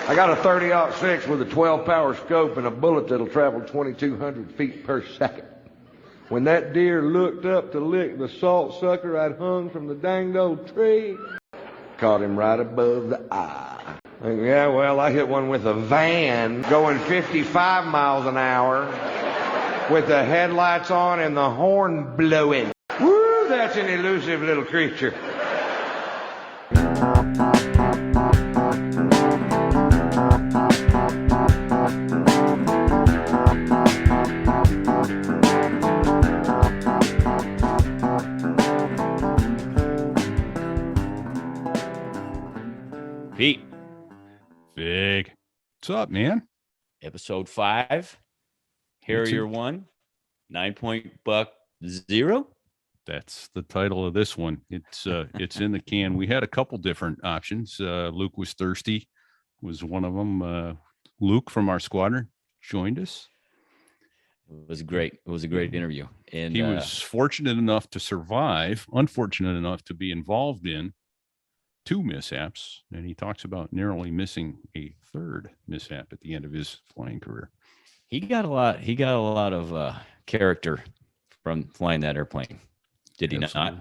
I got a 30-06 with a 12-power scope and a bullet that'll travel 2,200 feet per second. When that deer looked up to lick the salt sucker I'd hung from the danged old tree, caught him right above the eye. Yeah, well, I hit one with a van going 55 miles an hour with the headlights on and the horn blowing. Woo, that's an elusive little creature. Pete. Fig. What's up, man? Episode 5. Harrier 1. 9-point buck 0. That's the title of this one. It's in the can. We had a couple different options. Luke was thirsty, was one of them. Luke from our squadron joined us. It was great. It was a great interview. And he was fortunate enough to survive, unfortunate enough to be involved in 2 mishaps, and he talks about narrowly missing a 3rd mishap at the end of his flying career. He got a lot of character from flying that airplane. Did he not?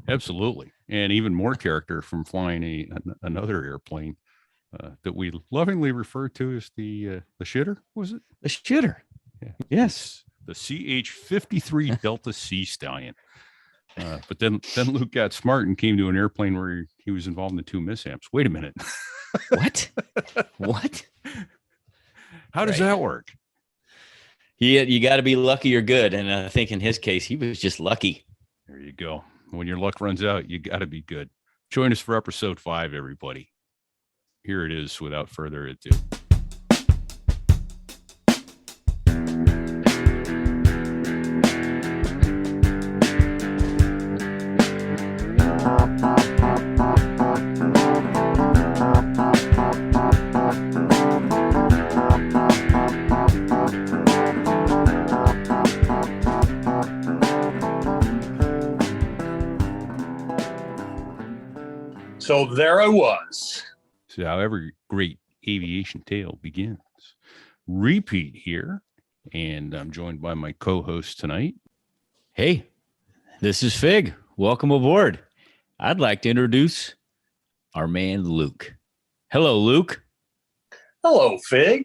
Absolutely. And even more character from flying another airplane that we lovingly refer to as the shitter, was it? The shitter. Yeah. Yes. The CH-53 Delta Sea Stallion. But then Luke got smart and came to an airplane where he was involved in the 2 mishaps. Wait a minute. What? What? How does that work? You got to be lucky or good. And I think in his case, he was just lucky. There you go. When your luck runs out, you got to be good. Join us for episode 5, everybody. Here it is without further ado. So there I was. So how every great aviation tale begins. Repeat here, and I'm joined by my co-host tonight. Hey, this is Fig. Welcome aboard. I'd like to introduce our man, Luke. Hello, Luke. Hello, Fig.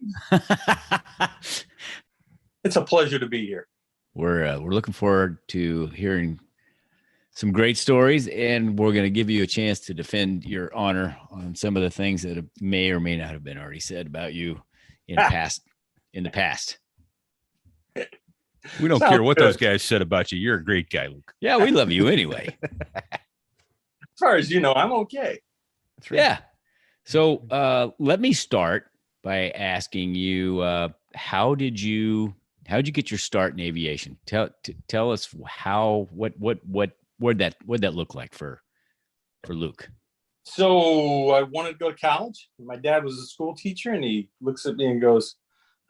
It's a pleasure to be here. We're looking forward to hearing some great stories, and we're going to give you a chance to defend your honor on some of the things that may or may not have been already said about you in the past. We don't care what those guys said about you. You're a great guy, Luke. Yeah, we love you anyway. As far as you know, I'm okay. That's right. Yeah. So let me start by asking you, how did you get your start in aviation? Tell us what'd that look like for Luke? So I wanted to go to college. My dad was a school teacher, and he looks at me and goes,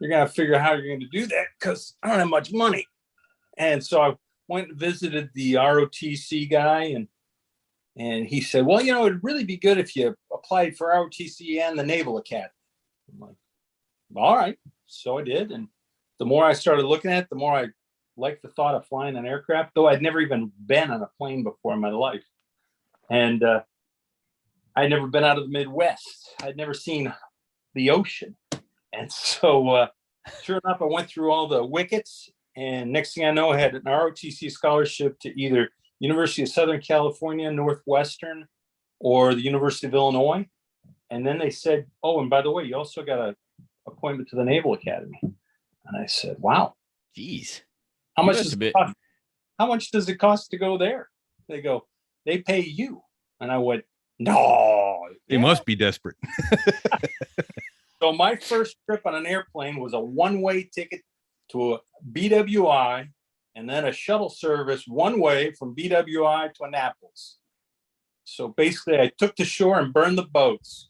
"You're going to figure out how you're going to do that because I don't have much money." And so I went and visited the ROTC guy, and he said, "Well, it'd really be good if you applied for ROTC and the Naval Academy." I'm like, all right. So I did. And the more I started looking at it, the more I liked the thought of flying an aircraft, though I'd never even been on a plane before in my life. And I'd never been out of the Midwest. I'd never seen the ocean. And so sure enough, I went through all the wickets. And next thing I know, I had an ROTC scholarship to either University of Southern California, Northwestern, or the University of Illinois. And then they said, "Oh, and by the way, you also got an appointment to the Naval Academy." And I said, "Wow. Geez. How much does it cost to go there?" They go, "They pay you." And I went, "No." They must be desperate. So my first trip on an airplane was a one-way ticket to a BWI and then a shuttle service one way from BWI to Annapolis. So basically I took to shore and burned the boats.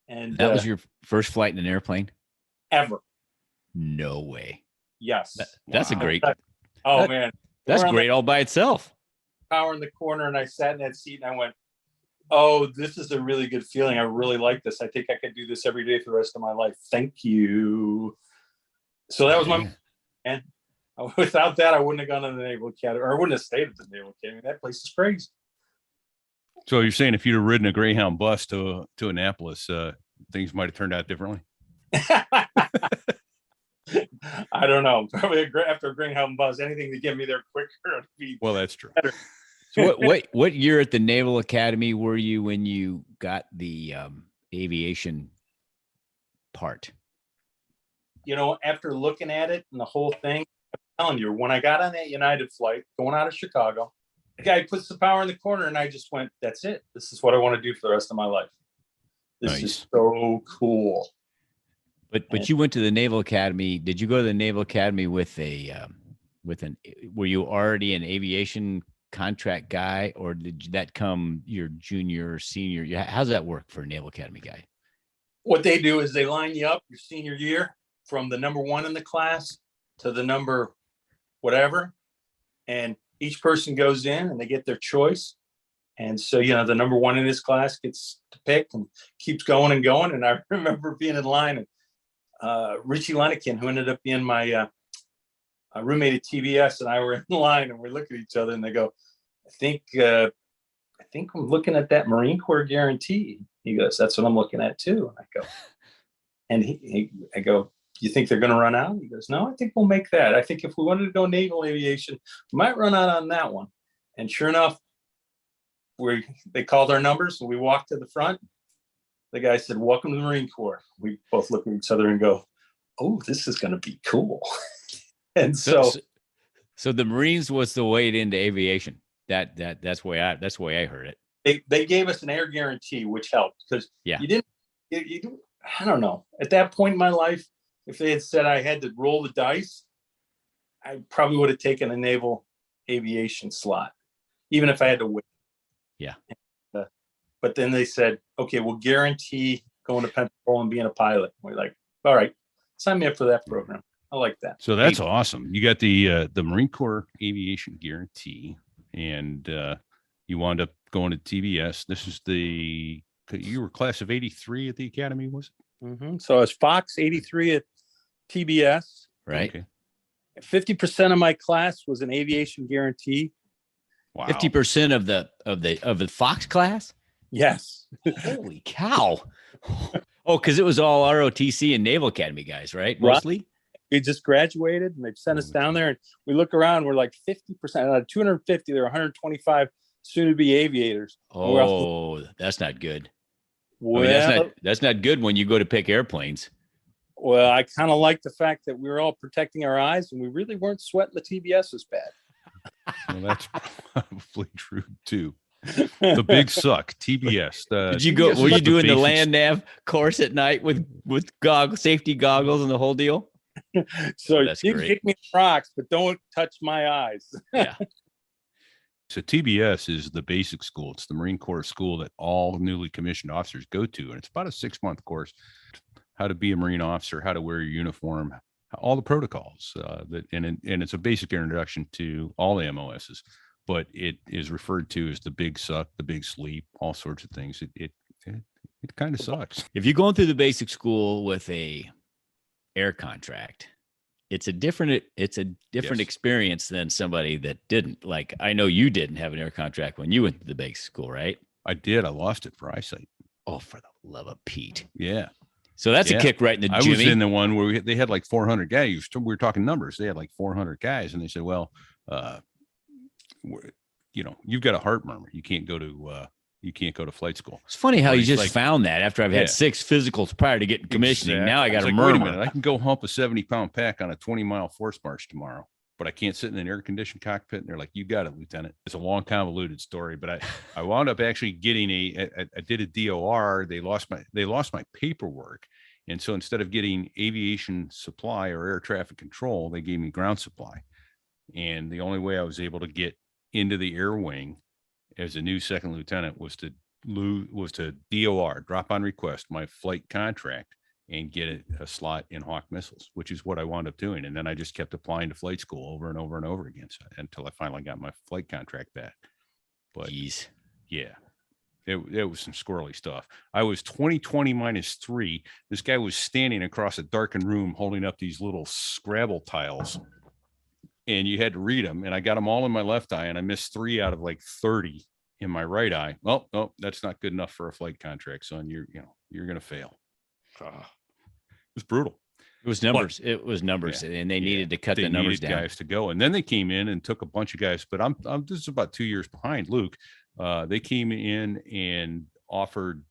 And that was your first flight in an airplane? Ever. No way. Yes. That's a great. Man. That's great all by itself. Power in the corner, and I sat in that seat and I went, Oh, this is a really good feeling. I really like this. I think I could do this every day for the rest of my life. Thank you. So that was my, and without that, I wouldn't have gone to the Naval Academy, or I wouldn't have stayed at the Naval Academy. That place is crazy. So you're saying if you'd have ridden a Greyhound bus to Annapolis, things might have turned out differently? I don't know. Probably after a Greyhound bus, anything to get me there quicker would be Well, that's true. better. So what year at the Naval Academy were you when you got the aviation part? You know, after looking at it and the whole thing, I'm telling you, when I got on that United flight going out of Chicago, the guy puts the power in the corner, and I just went, "That's it. This is what I want to do for the rest of my life. This is so cool." But you went to the Naval Academy. Did you go to the Naval Academy with were you already an aviation contract guy, or did that come your junior or senior? How's that work for a Naval Academy guy? What they do is they line you up your senior year from the number one in the class to the number whatever, and each person goes in and they get their choice. And so, you know, the number one in his class gets to pick and keeps going and going. And I remember being in line, and Richie Lenikin, who ended up being my roommate at TBS, and I were in line, and we look at each other and they go, I think I'm looking at that Marine Corps guarantee. He goes, "That's what I'm looking at too." And I go, and I go, "You think they're going to run out?" He goes, "No, I think we'll make that. I think if we wanted to go naval aviation, we might run out on that one." And sure enough, they called our numbers, and we walked to the front. The guy said, "Welcome to the Marine Corps." We both look at each other and go, "Oh, this is going to be cool." And so the Marines was the way into aviation. That's the way I heard it. They gave us an air guarantee, which helped because Yeah. you didn't. I don't know. At that point in my life, if they had said I had to roll the dice, I probably would have taken a naval aviation slot, even if I had to wait. Yeah. But then they said, "Okay, we'll guarantee going to Pensacola and being a pilot." We're like, "All right, sign me up for that program." I like that. So that's awesome. You got the Marine Corps aviation guarantee, and you wound up going to TBS. This is you were class of 83 at the Academy, was it? Mm-hmm. So I was Fox 83 at TBS. Right. Okay. 50% of my class was an aviation guarantee. Wow. 50% of the Fox class? Yes. Holy cow. Oh, because it was all ROTC and Naval Academy guys, right? Mostly? Right. We just graduated, and they've sent us down there, and we look around, we're like 50%. Out of 250, there are 125 soon-to-be aviators. Oh, that's not good. Well, I mean, that's not good when you go to pick airplanes. Well, I kind of like the fact that we were all protecting our eyes, and we really weren't sweating the TBS as bad. Well, that's probably true too. The big suck, TBS. Did you go? Were you doing the land nav course at night with safety goggles and the whole deal? So Oh, you can great. kick me in rocks, but don't touch my eyes. Yeah. So TBS is the basic school. It's the Marine Corps school that all newly commissioned officers go to, and it's about a 6-month course. How to be a Marine officer, how to wear your uniform, all the protocols. And it's a basic introduction to all the MOSs, but it is referred to as the big suck, the big sleep, all sorts of things. It kind of sucks. If you're going through the basic school with a air contract, it's a different Yes. experience than somebody that didn't. Like, I know you didn't have an air contract when you went to the basic school, right? I did. I lost it for eyesight. Oh, for the love of Pete. Yeah. So that's a kick right in the I jimmy. was in the one where they had like 400 guys. We were talking numbers. They had like 400 guys, and they said, "Well, you've got a heart murmur. You can't go to flight school." It's funny how Or you he's just like- found that after I've had 6 physicals prior to getting commissioning. Exactly. Now I got It's a like, murmur. wait a minute, I can go hump a 70-pound pack on a 20-mile force march tomorrow, but I can't sit in an air-conditioned cockpit. And they're like, "You got it, Lieutenant." It's a long, convoluted story, but I wound up actually getting I did a DOR. They lost my paperwork. And so instead of getting aviation supply or air traffic control, they gave me ground supply. And the only way I was able to get into the air wing as a new second lieutenant was to DOR, drop on request, my flight contract, and get a slot in Hawk missiles, which is what I wound up doing. And then I just kept applying to flight school over and over and over again until I finally got my flight contract back. But Jeez. yeah, It was some squirrely stuff. I was 20/20 -3. This guy was standing across a darkened room holding up these little Scrabble tiles, and you had to read them. And I got them all in my left eye, and I missed 3 out of like 30 in my right eye. Well, no, that's not good enough for a flight contract, son. You're going to fail. It was brutal. It was numbers. It was numbers, and they needed to cut the numbers down. Guys to go, and then they came in and took a bunch of guys. But I'm this is about 2 years behind Luke. They came in and offered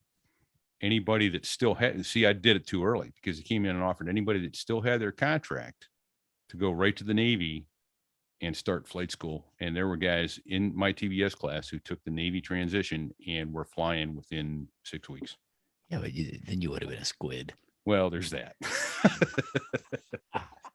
anybody that still had. See, I did it too early because they came in and offered anybody that still had their contract to go right to the Navy and start flight school. And there were guys in my TBS class who took the Navy transition and were flying within 6 weeks. Yeah, but then you would have been a squid. Well, there's that.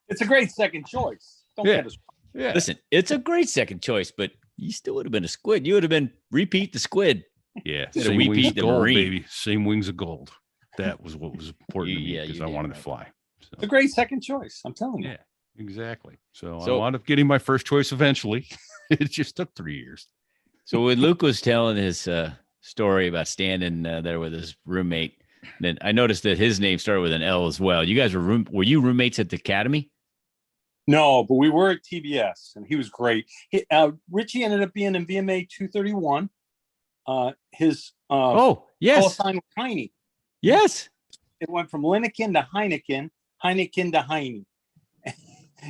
It's a great second choice. Don't get us wrong. Yeah. Listen, it's a great second choice, but you still would have been a squid. You would have been repeat the squid. Yeah. Same wings of gold, baby. Same wings of gold. That was what was important to me because I wanted to fly. So. It's a great second choice. I'm telling you. Yeah, exactly. So I wound up getting my first choice eventually. It just took 3 years. So when Luke was telling his story about standing there with his roommate, then I noticed that his name started with an L as well. You guys were you roommates at the academy? No, but we were at TBS, and he was great. Richie ended up being in VMA 231. His yes, call sign was Heine. Yes, it went from Linnekin to Heineken, Heineken to Heine.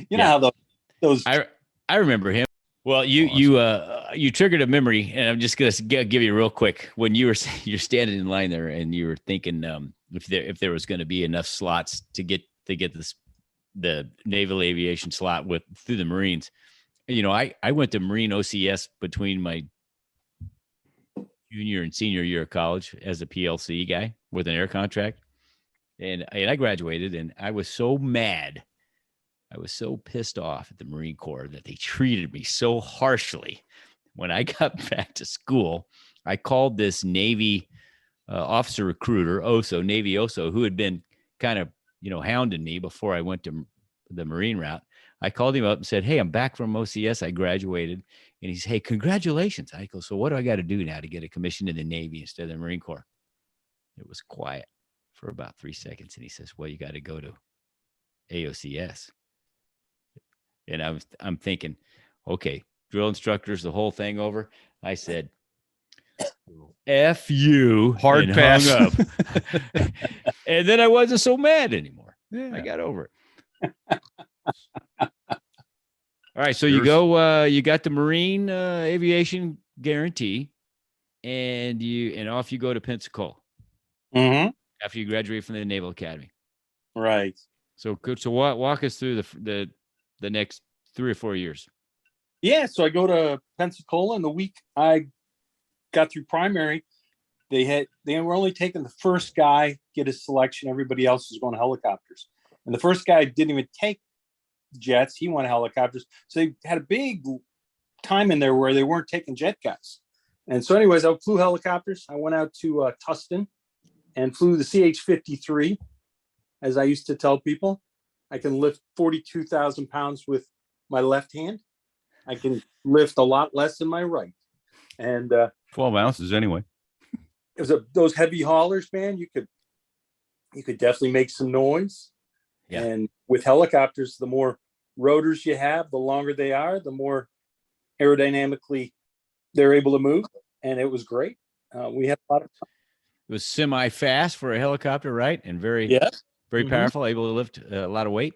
You know how those. I remember him. Well, you triggered a memory, and I'm just gonna give you real quick. When you're standing in line there, and you were thinking if there was going to be enough slots to get the naval aviation slot through the Marines. You know, I went to Marine OCS between my junior and senior year of college as a PLC guy with an air contract, and I graduated, and I was so mad. I was so pissed off at the Marine Corps that they treated me so harshly. When I got back to school, I called this Navy officer recruiter, Navy OSO, who had been kind of, hounding me before I went to the Marine route. I called him up and said, "Hey, I'm back from OCS. I graduated." And he said, "Hey, congratulations." I go, "So what do I got to do now to get a commission in the Navy instead of the Marine Corps?" It was quiet for about 3 seconds. And he says, "Well, you got to go to AOCS." And I'm thinking, okay, drill instructors, the whole thing over. I said, F you. Hard pass. Hung up. And then I wasn't so mad anymore. Yeah. I got over it. All right. So you got the Marine aviation guarantee, and off you go to Pensacola. Mm-hmm. After you graduate from the Naval Academy. Right. So walk us through the next 3 or 4 years. Yeah, so I go to Pensacola, and the week I got through primary, they were only taking the first guy get his selection. Everybody else was going to helicopters, and the first guy didn't even take jets. He went helicopters. So they had a big time in there where they weren't taking jet guys. And so, anyways, I flew helicopters. I went out to Tustin and flew the CH-53, as I used to tell people. I can lift 42,000 pounds with my left hand. I can lift a lot less in my right. And 12 ounces anyway. It was those heavy haulers, man. You could definitely make some noise. Yeah. And with helicopters, the more rotors you have, the longer they are, the more aerodynamically they're able to move. And it was great. We had a lot of fun. It was semi-fast for a helicopter, right? And very powerful, able to lift a lot of weight.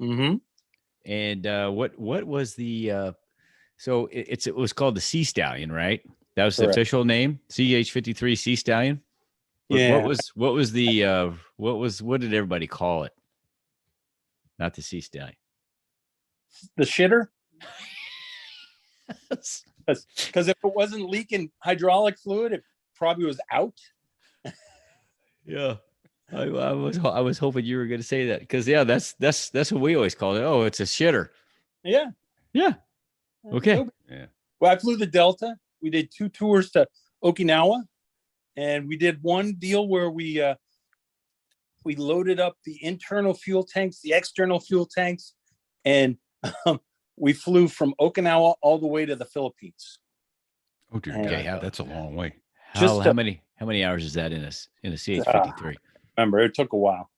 Mm-hmm. And what was the so it was called the Sea Stallion, right? That was the official name, CH-53 Sea Stallion. Yeah. What did everybody call it? Not the Sea Stallion. The shitter. Because if it wasn't leaking hydraulic fluid, it probably was out. Yeah. I was hoping you were going to say that, because that's what we always call it. Oh, it's a shitter. Yeah. Okay. Yeah. Well, I flew the Delta. We did 2 tours to Okinawa, and we did one deal where we loaded up the internal fuel tanks, the external fuel tanks, and we flew from Okinawa all the way to the Philippines. Oh dear God, that's a long way. How many hours is that in a CH-53? Remember, it took a while.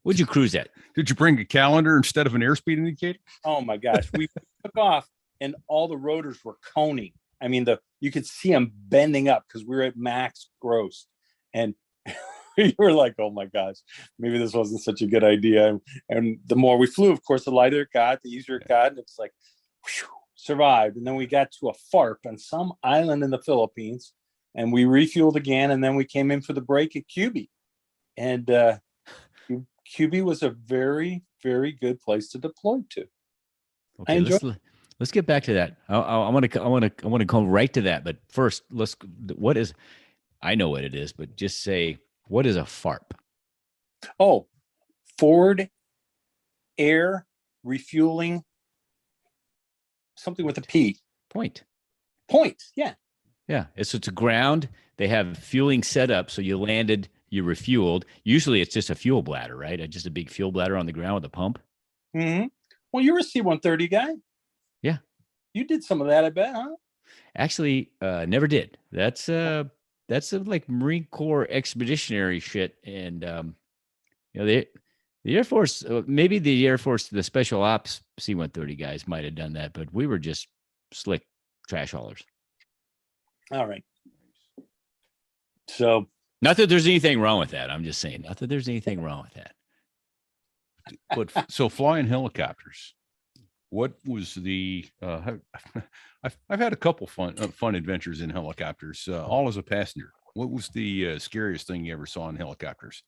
What'd you cruise at? Did you bring a calendar instead of an airspeed indicator? Oh my gosh, we took off and all the rotors were coning. I mean, you could see them bending up because we were at max gross, and we were like, "Oh my gosh, maybe this wasn't such a good idea." And the more we flew, of course, the lighter it got, the easier it got, and it's like, whew, survived. And then we got to a FARP on some island in the Philippines, and we refueled again, and then we came in for the break at QB, and QB was a very, very good place to deploy to. Okay, let's get back to that. I want to go right to that. But first, I know what it is, but just say, what is a FARP? Oh, forward air refueling, something with a P. Point. Yeah. Yeah. It's a ground. They have fueling set up. So you landed, you refueled. Usually it's just a fuel bladder, right? Just a big fuel bladder on the ground with a pump. Mm-hmm. Well, you were a C-130 guy. Yeah. You did some of that, I bet, huh? Actually, never did. That's like Marine Corps expeditionary shit. And, the Air Force, maybe the Air Force, the special ops C-130 guys might have done that, but we were just slick trash haulers. All right. So, not that there's anything wrong with that. I'm just saying, not that there's anything wrong with that. But so flying helicopters, what was the? I've had a couple fun adventures in helicopters, all as a passenger. What was the scariest thing you ever saw in helicopters?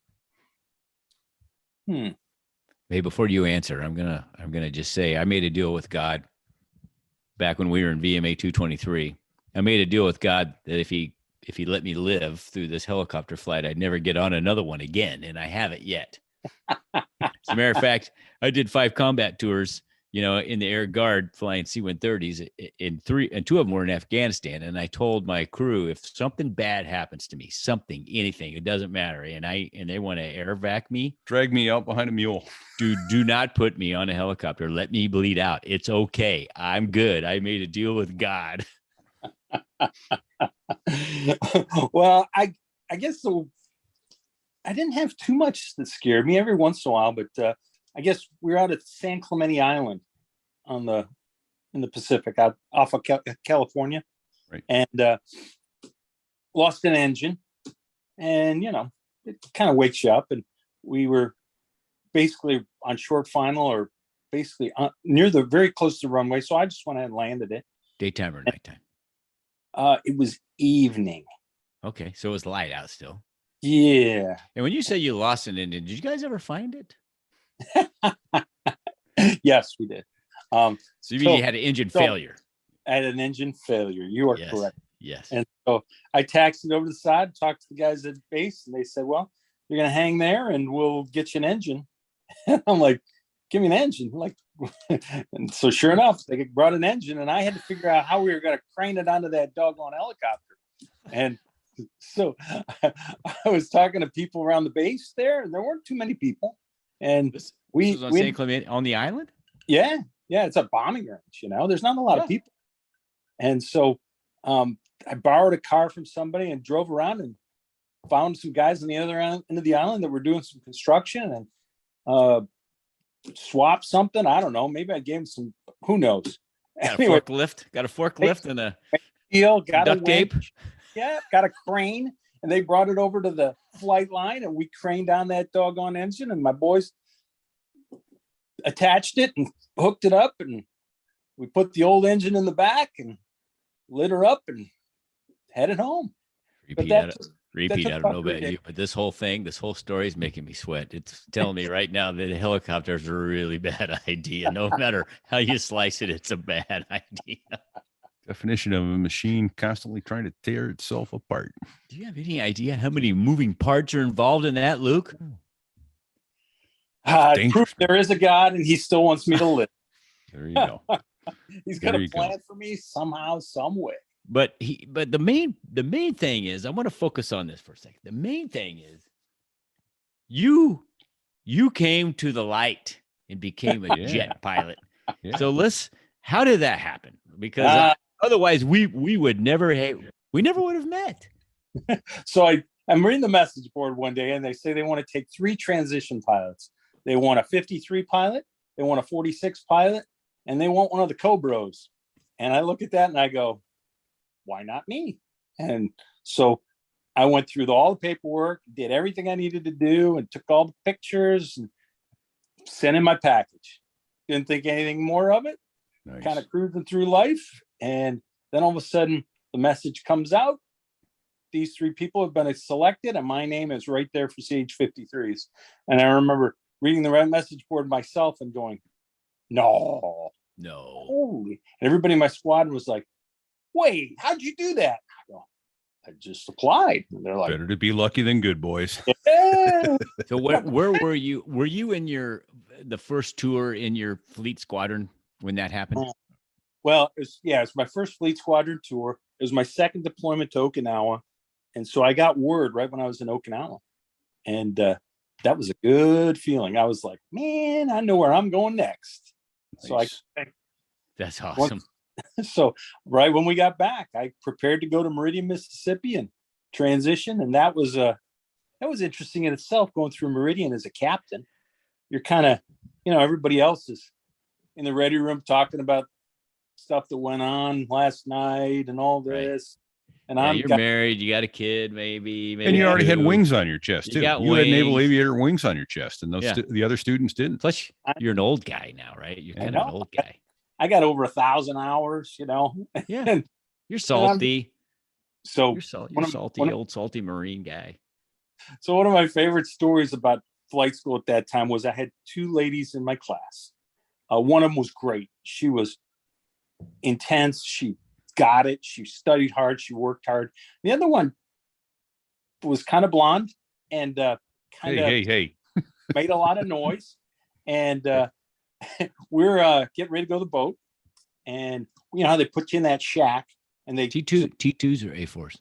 Hey, before you answer, I'm gonna just say I made a deal with God back when we were in VMA 223. I made a deal with God that if he let me live through this helicopter flight, I'd never get on another one again, and I haven't yet. As a matter of fact, I did 5 combat tours, in the Air Guard flying C-130s, and 2 of them were in Afghanistan. And I told my crew, if something bad happens to me, anything, it doesn't matter, and they want to air vac me, drag me out behind a mule. Do not put me on a helicopter. Let me bleed out. It's okay. I'm good. I made a deal with God. Well, I guess so. I didn't have too much that scared me every once in a while, but I guess we were out at San Clemente Island in the Pacific, out off of California, right. And lost an engine, and it kind of wakes you up. And we were basically on short final, or basically near very close to the runway. So I just went ahead and landed it. Daytime or nighttime? It was evening. Okay, so it was light out still. Yeah. And when you say you lost an engine, did you guys ever find it? Yes, we did. So you had an engine failure. I had an engine failure. You are correct. Yes. And so I taxied over to the side, talked to the guys at base, and they said, "Well, you're going to hang there, and we'll get you an engine." And I'm like, "Give me an engine!" And so sure enough, they brought an engine, and I had to figure out how we were going to crane it onto that doggone helicopter. And so I was talking to people around the base there, and there weren't too many people. And this was on San Clemente on the island? Yeah, it's a bombing range, there's not a lot of people. And so I borrowed a car from somebody and drove around and found some guys on the other end of the island that were doing some construction, and swapped something. I don't know. Maybe I gave them some, who knows. Got a forklift and a duct tape. Yeah, got a crane, and they brought it over to the flight line, and we craned down that doggone engine, and my boys attached it and hooked it up, and we put the old engine in the back and lit her up and headed home. Repeat, I don't know about you, but this whole story is making me sweat. It's telling me right now that helicopters are a really bad idea. No matter how you slice it, it's a bad idea. Definition of a machine constantly trying to tear itself apart. Do you have any idea how many moving parts are involved in that, Luke? Proof there is a God, and he still wants me to live. There you go. He's got a plan for me somehow, some way. But the main thing is, I want to focus on this for a second. The main thing is you came to the light and became a jet pilot. Yeah. So how did that happen? Because otherwise we would never would have met. So I'm reading the message board one day, and they say they want to take 3 transition pilots. They want a 53 pilot, they want a 46 pilot, and they want one of the Cobras. And I look at that and I go, why not me? And so I went through all the paperwork, did everything I needed to do, and took all the pictures and sent in my package. Didn't think anything more of it. Nice. Kind of cruising through life. And then all of a sudden the message comes out. These 3 people have been selected, and my name is right there for CH-53s. And I remember reading the red message board myself and going, no. Holy. And everybody in my squadron was like, wait, how'd you do that? I go, I just applied. And they're like, Better to be lucky than good, boys. yeah. So where were you? Were you in the first tour in your fleet squadron when that happened? Well, it's my first fleet squadron tour. It was my second deployment to Okinawa. And so I got word right when I was in Okinawa. And that was a good feeling. I was like, man, I know where I'm going next. Nice. So That's awesome. So right when we got back, I prepared to go to Meridian, Mississippi and transition. And that was interesting in itself, going through Meridian as a captain. You're kind of, everybody else is in the ready room talking about stuff that went on last night and all this. Right. And you're married, you got a kid, maybe and you already had wings on your chest too. You had Naval Aviator wings on your chest, and those the other students didn't. Plus, you're an old guy now, right? You're kind of an old guy. I got over 1,000 hours, Yeah, you're salty. So you're salty, old salty Marine guy. So one of my favorite stories about flight school at that time was I had 2 ladies in my class. One of them was great. She was intense. She got it. She studied hard. She worked hard. The other one was kind of blonde and kind of made a lot of noise. And we're getting ready to go to the boat. And you know how they put you in that shack and they T2s or A4s?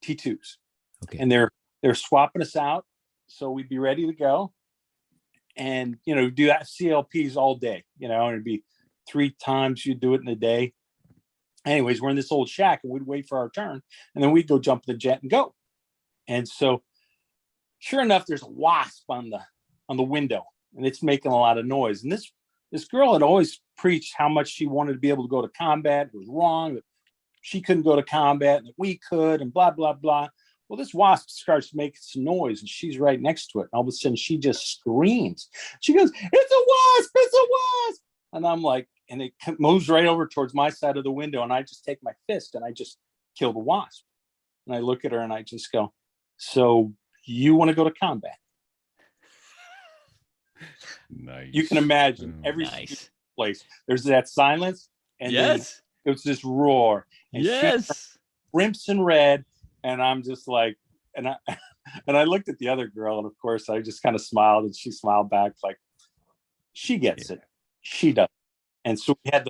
T2s. Okay. And they're swapping us out. So we'd be ready to go. And, do that CLPs all day, and it'd be 3 times you do it in a day. Anyways, we're in this old shack and we'd wait for our turn and then we'd go jump the jet and go. And so sure enough, there's a wasp on the window and it's making a lot of noise. And this girl had always preached how much she wanted to be able to go to combat. It was wrong that she couldn't go to combat and that we could and blah, blah, blah. Well, this wasp starts making some noise and she's right next to it. And all of a sudden she just screams. She goes, "It's a wasp, it's a wasp." And I'm like, and it moves right over towards my side of the window. And I just take my fist and I just kill the wasp. And I look at her and I just go, "So you want to go to combat?" Nice. You can imagine every place. There's that silence. And then it was this roar. And she crimson red. And I'm just like, and I looked at the other girl, and of course I just kind of smiled, and she smiled back like, she gets it, she does. And so we had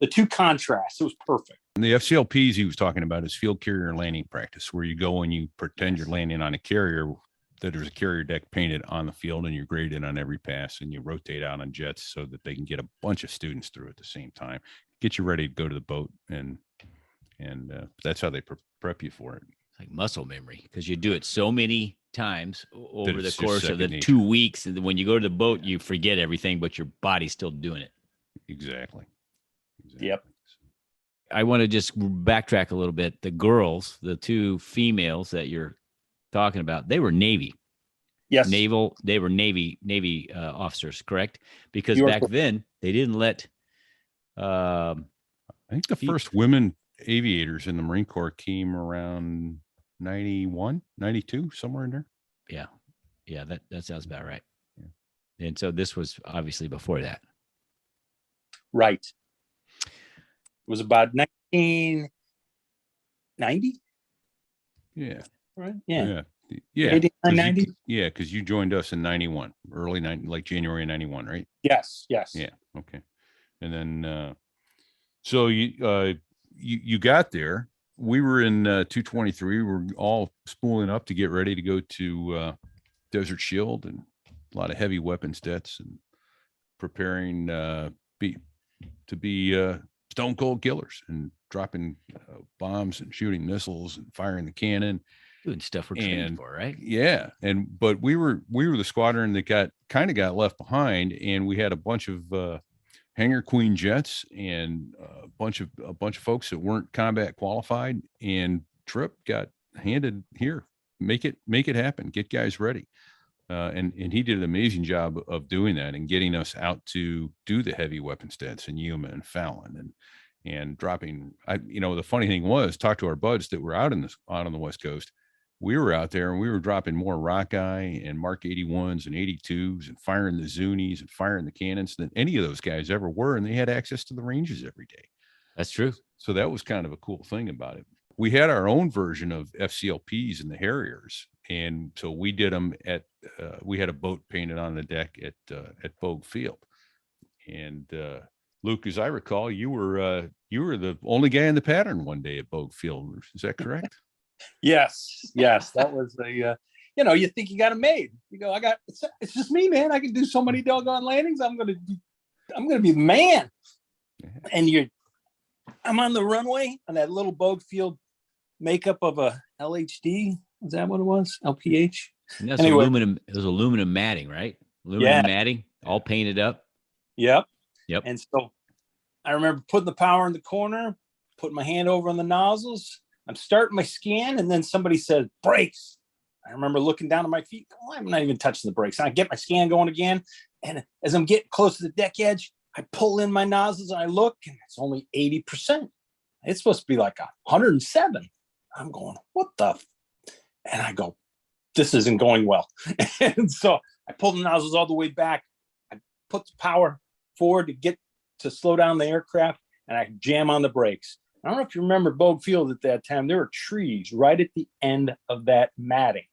the 2 contrasts. It was perfect. And the FCLPs he was talking about is field carrier landing practice, where you go and you pretend you're landing on a carrier, that there's a carrier deck painted on the field, and you're graded on every pass, and you rotate out on jets so that they can get a bunch of students through at the same time, get you ready to go to the boat, and that's how they prep you for it. Like muscle memory, because you do it so many times over the course of the nature. 2 weeks, and when you go to the boat, you forget everything, but your body's still doing it. Exactly. Yep. I want to just backtrack a little bit. The girls, the 2 females that you're talking about, they were Navy. Yes. Naval. They were Navy officers, correct? Because back then they didn't let. I think the first women aviators in the Marine Corps came around 91, 92, somewhere in there. Yeah, that sounds about right. Yeah. And so this was obviously before that. Right. It was about 1990. Yeah. Right. Yeah. Yeah. 89, 90. Yeah, because you joined us in 91, early 90, like January 91, right? Yes. Yeah. Okay. And then so you got there. We were in 223. We're all spooling up to get ready to go to Desert Shield, and a lot of heavy weapons debts, and preparing to be stone cold killers and dropping bombs and shooting missiles and firing the cannon. Doing stuff we're trained for, right? Yeah. But we were the squadron that got left behind, and we had a bunch of Hangar Queen jets and a bunch of folks that weren't combat qualified, and Trip got handed here. Make it happen. Get guys ready. And he did an amazing job of doing that and getting us out to do the heavy weapon stats in Yuma and Fallon and dropping. The funny thing was, talk to our buds that were out on the West Coast. We were out there and we were dropping more Rockeye and Mark 81s and 82s and firing the Zunis and firing the cannons than any of those guys ever were. And they had access to the ranges every day. That's true. So that was kind of a cool thing about it. We had our own version of FCLPs and the Harriers. And so we did them we had a boat painted on the deck at Bogue Field. And Luke, as I recall, you were the only guy in the pattern one day at Bogue Field. Is that correct? Yes. That was you think you got it made. You go, it's just me, man. I can do so many doggone landings. I'm gonna be the man. Yeah. And I'm on the runway on that little Bogue Field makeup of a LHD. Is that what it was? LPH. And that's anyway. aluminum. It was aluminum matting, right? Aluminum matting, all painted up. Yep. And so I remember putting the power in the corner, putting my hand over on the nozzles. I'm starting my scan, and then somebody says brakes. I remember looking down at my feet. Oh, I'm not even touching the brakes. I get my scan going again, and as I'm getting close to the deck edge, I pull in my nozzles and I look, and it's only 80%. It's supposed to be like 107. I'm going, what the? And I go, this isn't going well. And so I pull the nozzles all the way back. I put the power forward to slow down the aircraft, and I jam on the brakes. I don't know if you remember Bogue Field at that time. There were trees right at the end of that matting.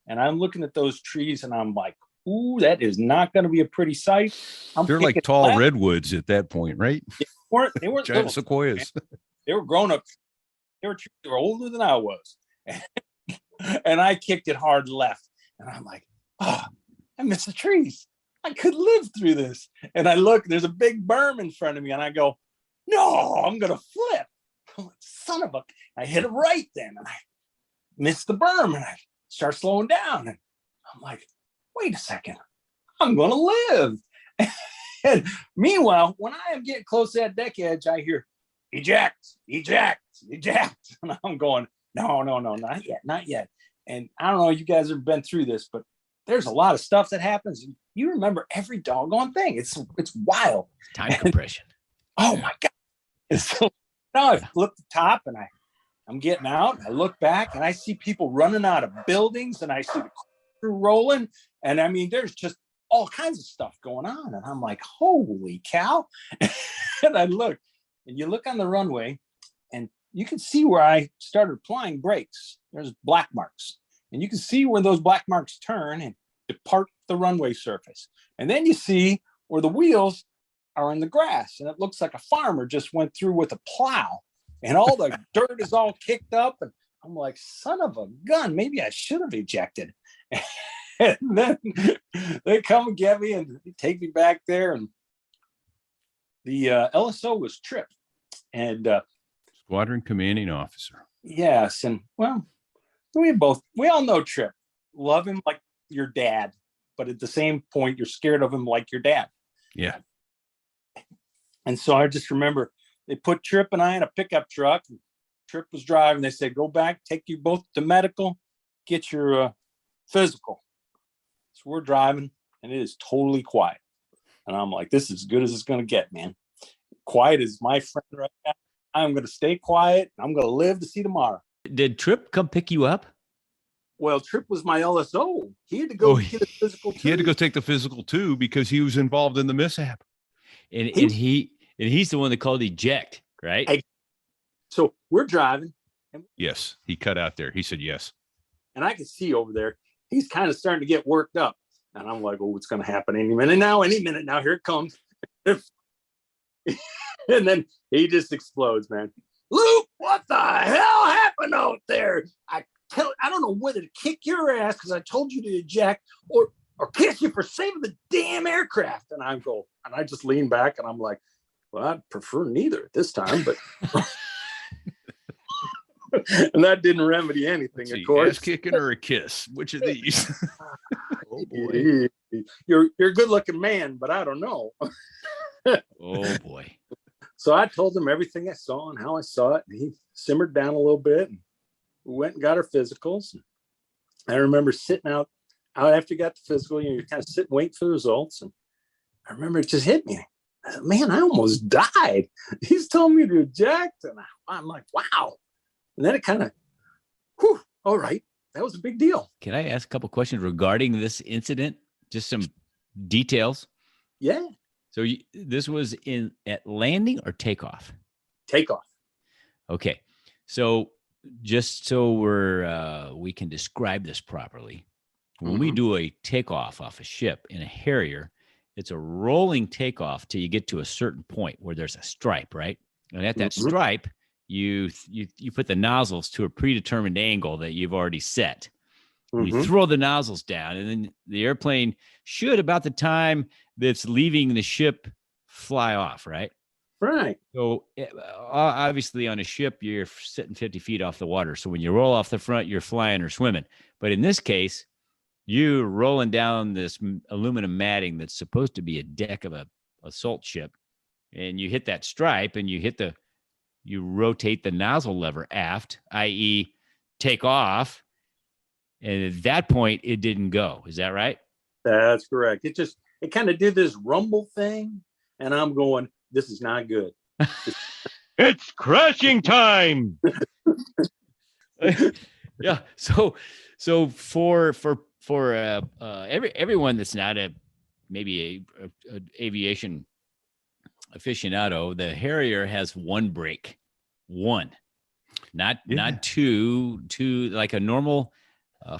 And I'm looking at those trees and I'm like, ooh, that is not going to be a pretty sight. They're like tall redwoods at that point, right? They weren't giant little, sequoias. Man. They were grown up. They were older than I was. And I kicked it hard left. And I'm like, oh, I missed the trees. I could live through this. And I look, there's a big berm in front of me. And I go, no, I'm going to flip. I'm like, son of a, I hit it right then. And I missed the berm and I start slowing down. And I'm like, wait a second, I'm going to live. And meanwhile, when I am getting close to that deck edge, I hear eject, eject, eject. And I'm going, no, not yet. And I don't know if you guys have been through this, but there's a lot of stuff that happens. You remember every doggone thing. It's wild. Time compression. Oh my God. And so now I flip the top and I'm getting out. I look back and I see people running out of buildings and I see the crew rolling. And I mean, there's just all kinds of stuff going on. And I'm like, holy cow. And I look, and you look on the runway and you can see where I started applying brakes. There's black marks. And you can see where those black marks turn and depart the runway surface. And then you see where the wheels are in the grass. And it looks like a farmer just went through with a plow. And all the dirt is all kicked up. And I'm like, son of a gun, maybe I should have ejected. And then they come and get me and take me back there. And the LSO was Trip. And Squadron Commanding Officer. Yes. And well, we all know Trip. Love him like your dad. But at the same point, you're scared of him like your dad. Yeah. And so I just remember they put Trip and I in a pickup truck. Trip was driving. They said, go back, take you both to medical, get your physical. So we're driving and it is totally quiet. And I'm like, this is as good as it's going to get, man. Quiet is my friend right now. I'm going to stay quiet. I'm going to live to see tomorrow. Did Trip come pick you up? Well, Trip was my LSO. He had to go get a physical too. He had to go take the physical too because he was involved in the mishap. And he's the one that called eject, right? Hey, so we're driving. Yes, he cut out there. He said yes. And I can see over there, he's kind of starting to get worked up. And I'm like, oh, what's going to happen any minute now? Here it comes. And then he just explodes, man. Luke, what the hell happened out there? I don't know whether to kick your ass because I told you to eject or kiss you for saving the damn aircraft. And I just lean back and I'm like, well, I'd prefer neither at this time, but And that didn't remedy anything, Let's of see, course. ass kicking or a kiss? Which of these? Oh boy. You're a good looking man, but I don't know. Oh boy. So I told him everything I saw and how I saw it. And he simmered down a little bit. And we went and got our physicals. I remember sitting out after you got the physical, you're kind of sitting, waiting for the results. And I remember it just hit me. I said, man, I almost died. He's telling me to eject. And I'm like, wow. And then it kind of, all right. That was a big deal. Can I ask a couple questions regarding this incident? Just some details. Yeah. So this was at landing or takeoff? Takeoff. Okay. So just so we can describe this properly, when we do a takeoff off a ship in a Harrier, it's a rolling takeoff till you get to a certain point where there's a stripe, right? And at that stripe, you put the nozzles to a predetermined angle that you've already set. You throw the nozzles down, and then the airplane should, about the time that's leaving the ship, fly off, right? Right. So obviously on a ship, you're sitting 50 feet off the water. So when you roll off the front, you're flying or swimming. But in this case, you're rolling down this aluminum matting that's supposed to be a deck of a assault ship. And you hit that stripe and you rotate the nozzle lever aft, i.e. take off. And at that point, it didn't go. Is that right? That's correct. It kind of did this rumble thing. And I'm going, this is not good. It's crashing time. Yeah. So for everyone that's not maybe a aviation aficionado, the Harrier has one brake, not two. Like a normal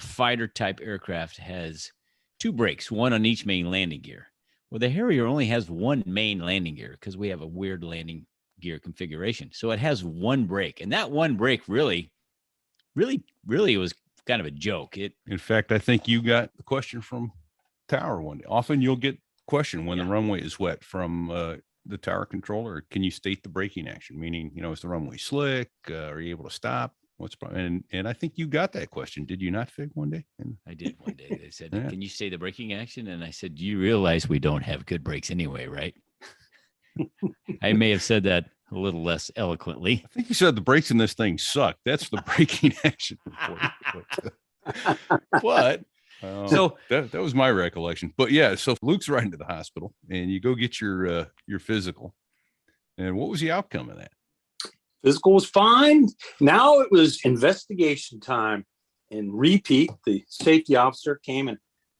fighter type aircraft has two brakes, one on each main landing gear. Well, the Harrier only has one main landing gear because we have a weird landing gear configuration. So it has one brake, and that one brake really was kind of a joke. In fact, I think you got the question from tower one day. Often you'll get question when the runway is wet from the tower controller. Can you state the braking action? Meaning, is the runway slick? Are you able to stop? And I think you got that question. Did you not, Fig, one day? And I did one day. They said, can you say the braking action? And I said, do you realize we don't have good brakes anyway, right? I may have said that a little less eloquently. I think you said the brakes in this thing suck. That's the braking action report. What? So that was my recollection. But yeah, so Luke's riding to the hospital and you go get your physical. And what was the outcome of that? Physical was fine. Now it was investigation time. And Repete, the safety officer, came and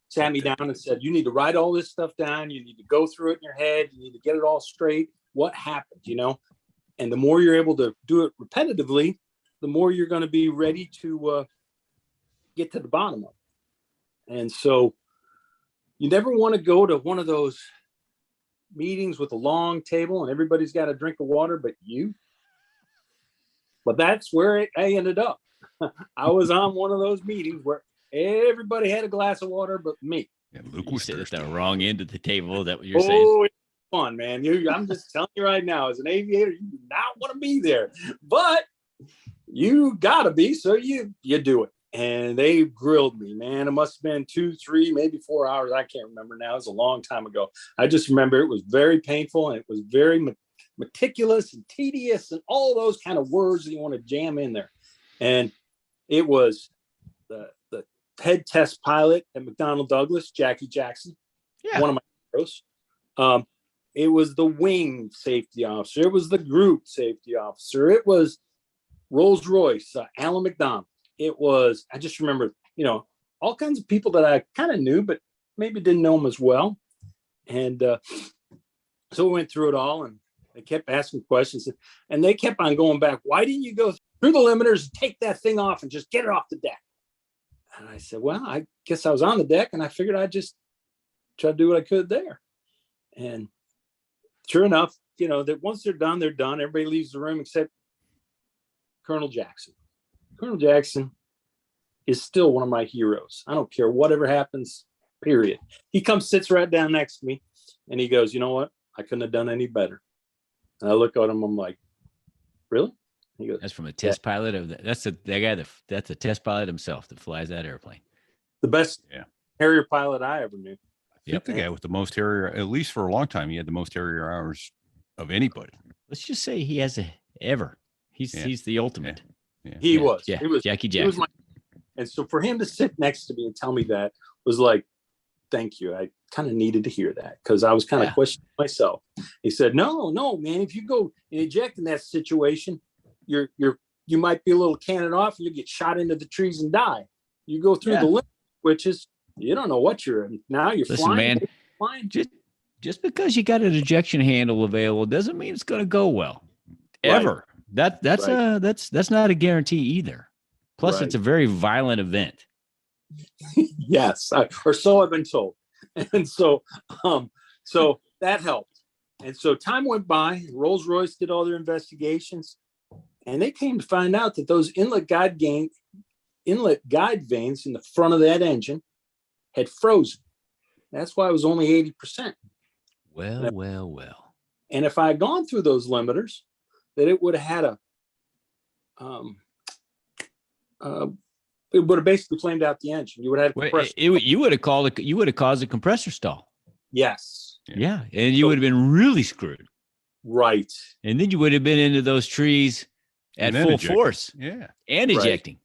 sat me down and said, you need to write all this stuff down. You need to go through it in your head. You need to get it all straight. What happened, And the more you're able to do it repetitively, the more you're going to be ready to get to the bottom of it. And so you never want to go to one of those meetings with a long table and everybody's got a drink of water but you. But that's where I ended up. I was on one of those meetings where everybody had a glass of water but me. And Luke You was sit at thirsty. the wrong end of the table. Is that what you're saying? It's fun, man. I'm just telling you right now, as an aviator, you do not want to be there. But you got to be, so you do it. And they grilled me, man. It must have been 2, 3, maybe 4 hours. I can't remember now. It was a long time ago. I just remember it was very painful and it was very meticulous and tedious and all those kind of words that you want to jam in there. And it was the head test pilot at McDonnell Douglas, Jackie Jackson, one of my heroes. It was the wing safety officer. It was the group safety officer. It was Rolls-Royce, Alan McDonald. It was, I just remember, all kinds of people that I kind of knew, but maybe didn't know them as well. And so we went through it all and they kept asking questions and they kept on going back. Why didn't you go through the limiters, take that thing off and just get it off the deck? And I said, well, I guess I was on the deck and I figured I'd just try to do what I could there. And sure enough, that once they're done, they're done. Everybody leaves the room except Colonel Jackson. Colonel Jackson is still one of my heroes. I don't care whatever happens, period. He comes, sits right down next to me, and he goes, you know what? I couldn't have done any better. And I look at him, I'm like, really? He goes, That's from a test pilot of that's a test pilot himself that flies that airplane. the best Yeah. Harrier pilot I ever knew. I think the guy with the most Harrier, at least for a long time, he had the most Harrier hours of anybody. Let's just say he has ever. He's the ultimate. Yeah. He was. Yeah, He was Jackie He was Jackson. and so for him to sit next to me and tell me that was like, thank you. I kind of needed to hear that because I was kind of questioning myself. He said, no, man, if you go and eject in that situation, you might be a little cannon off and you get shot into the trees and die. You go through the limit, which is you don't know what you're in. Now you're Listen, flying. man, just because you got an ejection handle available doesn't mean it's going to go well. Ever. Right. That's not a guarantee either. Plus, it's a very violent event. Yes, or so I've been told. And so that helped. And so time went by. Rolls-Royce did all their investigations, and they came to find out that those inlet guide vanes in the front of that engine had frozen. That's why it was only 80%. Well. And if I had gone through those limiters, that it would have had it would have basically flamed out the engine. You would have you would have caused a compressor stall. Yes. Yeah. And you would have been really screwed. Right. And then you would have been into those trees at full force. Yeah. And ejecting.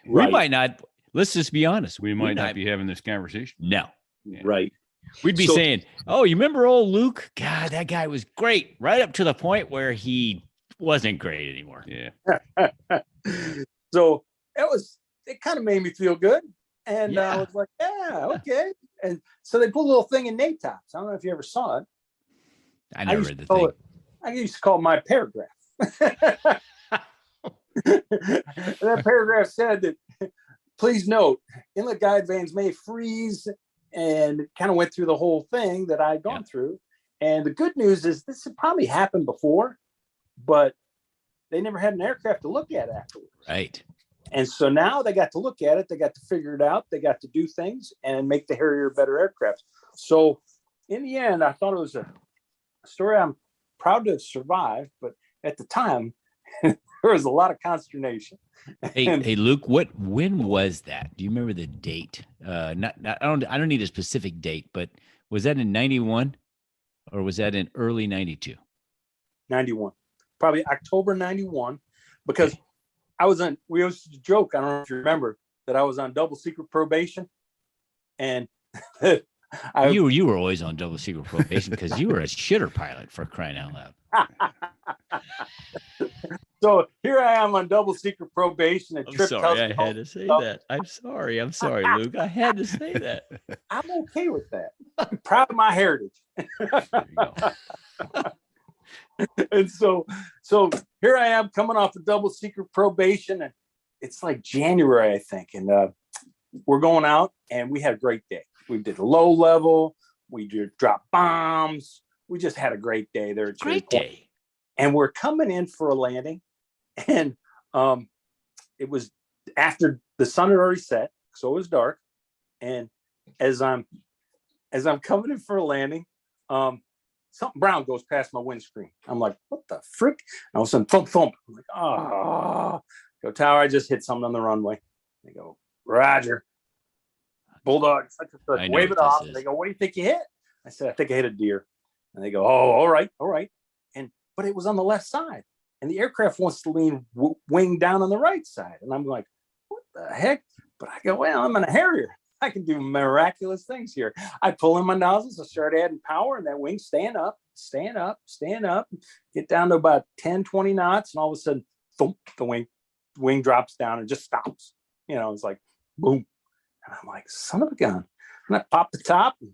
Right. We might not, let's just be honest. We might not be having this conversation. No. Yeah. Right. We'd be saying, oh, you remember old Luke? God, that guy was great. Right up to the point where he wasn't great anymore. Yeah. So it kind of made me feel good. And I was like, yeah, okay. And so they put a little thing in NATOPS. I don't know if you ever saw it. I never read the thing. I used to call it my paragraph. That paragraph said that, please note, inlet guide vanes may freeze, and kind of went through the whole thing that I'd gone through. And the good news is this had probably happened before, but they never had an aircraft to look at afterwards. Right. And so now they got to look at it. They got to figure it out. They got to do things and make the Harrier better aircraft. So in the end, I thought it was a story I'm proud to have survived. But at the time, there was a lot of consternation. Hey, Luke, when was that? Do you remember the date? I don't need a specific date, but was that in 91 or was that in early 92? 91, probably October 91, because we used to joke, I don't know if you remember, that I was on double secret probation. And you were always on double secret probation because you were a shitter pilot, for crying out loud. So here I am on double secret probation. I'm sorry, I had to say that. I'm sorry, Luke. I had to say that. I'm okay with that. I'm proud of my heritage. There you go. And so here I am coming off a double secret probation, and it's like January, I think. And we're going out, and we had a great day. We did a low level. We did drop bombs. We just had a great day there. Great day. And we're coming in for a landing, and it was after the sun had already set, so it was dark. And as I'm coming in for a landing, something brown goes past my windscreen. I'm like, what the frick? And all of a sudden, thump, thump. I'm like, oh, go tower, I just hit something on the runway. They go, Roger. Bulldog, wave it off. They go, what do you think you hit? I said, I think I hit a deer. And they go, oh, all right. But it was on the left side. And the aircraft wants to lean wing down on the right side. And I'm like, what the heck? But I go, well, I'm in a Harrier. I can do miraculous things here. I pull in my nozzles, I start adding power, and that wing stand up, get down to about 10, 20 knots, and all of a sudden, thump, the wing drops down and just stops. It's like, boom. And I'm like, son of a gun. And I pop the top and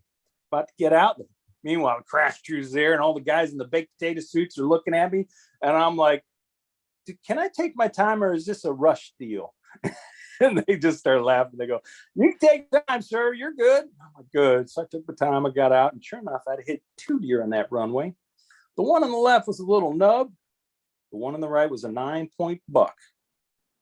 about to get out. Meanwhile, the crash crew's there, and all the guys in the baked potato suits are looking at me. And I'm like, can I take my time, or is this a rush deal? And they just start laughing. They go, you can take time, sir. You're good. I'm like, good. So I took the time. I got out, and sure enough, I'd hit 2 deer on that runway. The one on the left was a little nub. The one on the right was a 9-point buck.